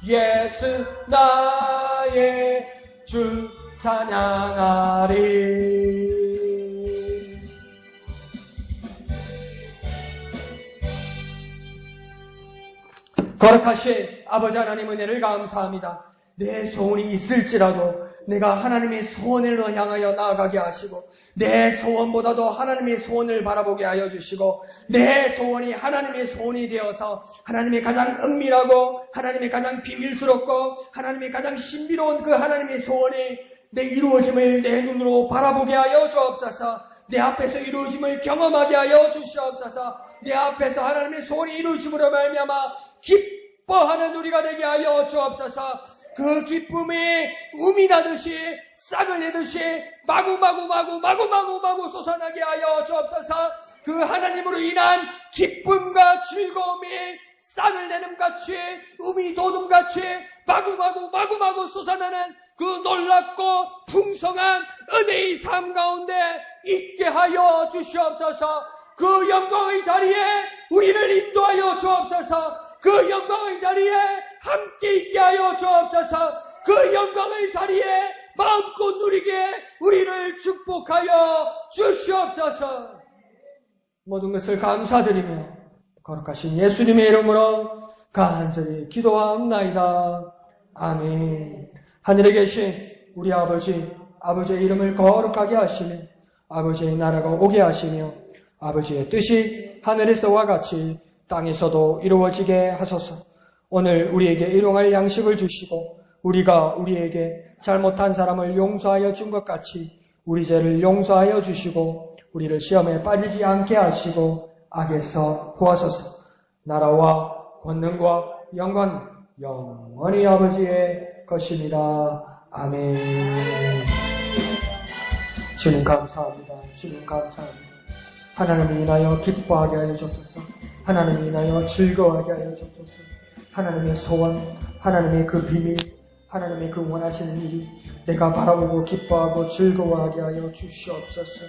예수 나의 주 찬양하리. 거룩하신 아버지 하나님 은혜를 감사합니다. 내 소원이 있을지라도 내가 하나님의 소원을 향하여 나아가게 하시고 내 소원보다도 하나님의 소원을 바라보게 하여 주시고 내 소원이 하나님의 소원이 되어서 하나님의 가장 은밀하고 하나님의 가장 비밀스럽고 하나님의 가장 신비로운 그 하나님의 소원이 내 이루어짐을 내 눈으로 바라보게 하여 주옵소서. 내 앞에서 이루어짐을 경험하게 하여 주시옵소서. 내 앞에서 하나님의 소원이 이루어짐으로 말미암아 기뻐하는 우리가 되게 하여 주옵소서. 그 기쁨이 음이 나듯이 싹을 내듯이 마구마구 솟아나게 하여 주옵소서. 그 하나님으로 인한 기쁨과 즐거움이 싹을 내는같이 음이 돋음같이 마구마구 솟아나는 그 놀랍고 풍성한 은혜의 삶 가운데 있게 하여 주시옵소서. 그 영광의 자리에 우리를 인도하여 주옵소서. 그 영광의 자리에 함께 있게 하여 주옵소서. 그 영광의 자리에 마음껏 누리게 우리를 축복하여 주시옵소서. 모든 것을 감사드리며 거룩하신 예수님의 이름으로 간절히 기도하옵나이다. 아멘. 하늘에 계신 우리 아버지의 이름을 거룩하게 하시며 아버지의 나라가 오게 하시며 아버지의 뜻이 하늘에서와 같이 땅에서도 이루어지게 하소서. 오늘 우리에게 일용할 양식을 주시고 우리가 우리에게 잘못한 사람을 용서하여 준 것 같이 우리 죄를 용서하여 주시고 우리를 시험에 빠지지 않게 하시고 악에서 구하소서. 나라와 권능과 영광 영원히 아버지의 것입니다. 아멘. 주님 감사합니다. 주님 감사합니다. 하나님이 인하여 기뻐하게 하여 주옵소서. 하나님이 인하여 즐거워하게 하여 주옵소서. 하나님의 소원, 하나님의 그 비밀, 하나님의 그 원하시는 일이 내가 바라보고 기뻐하고 즐거워하게 하여 주시옵소서.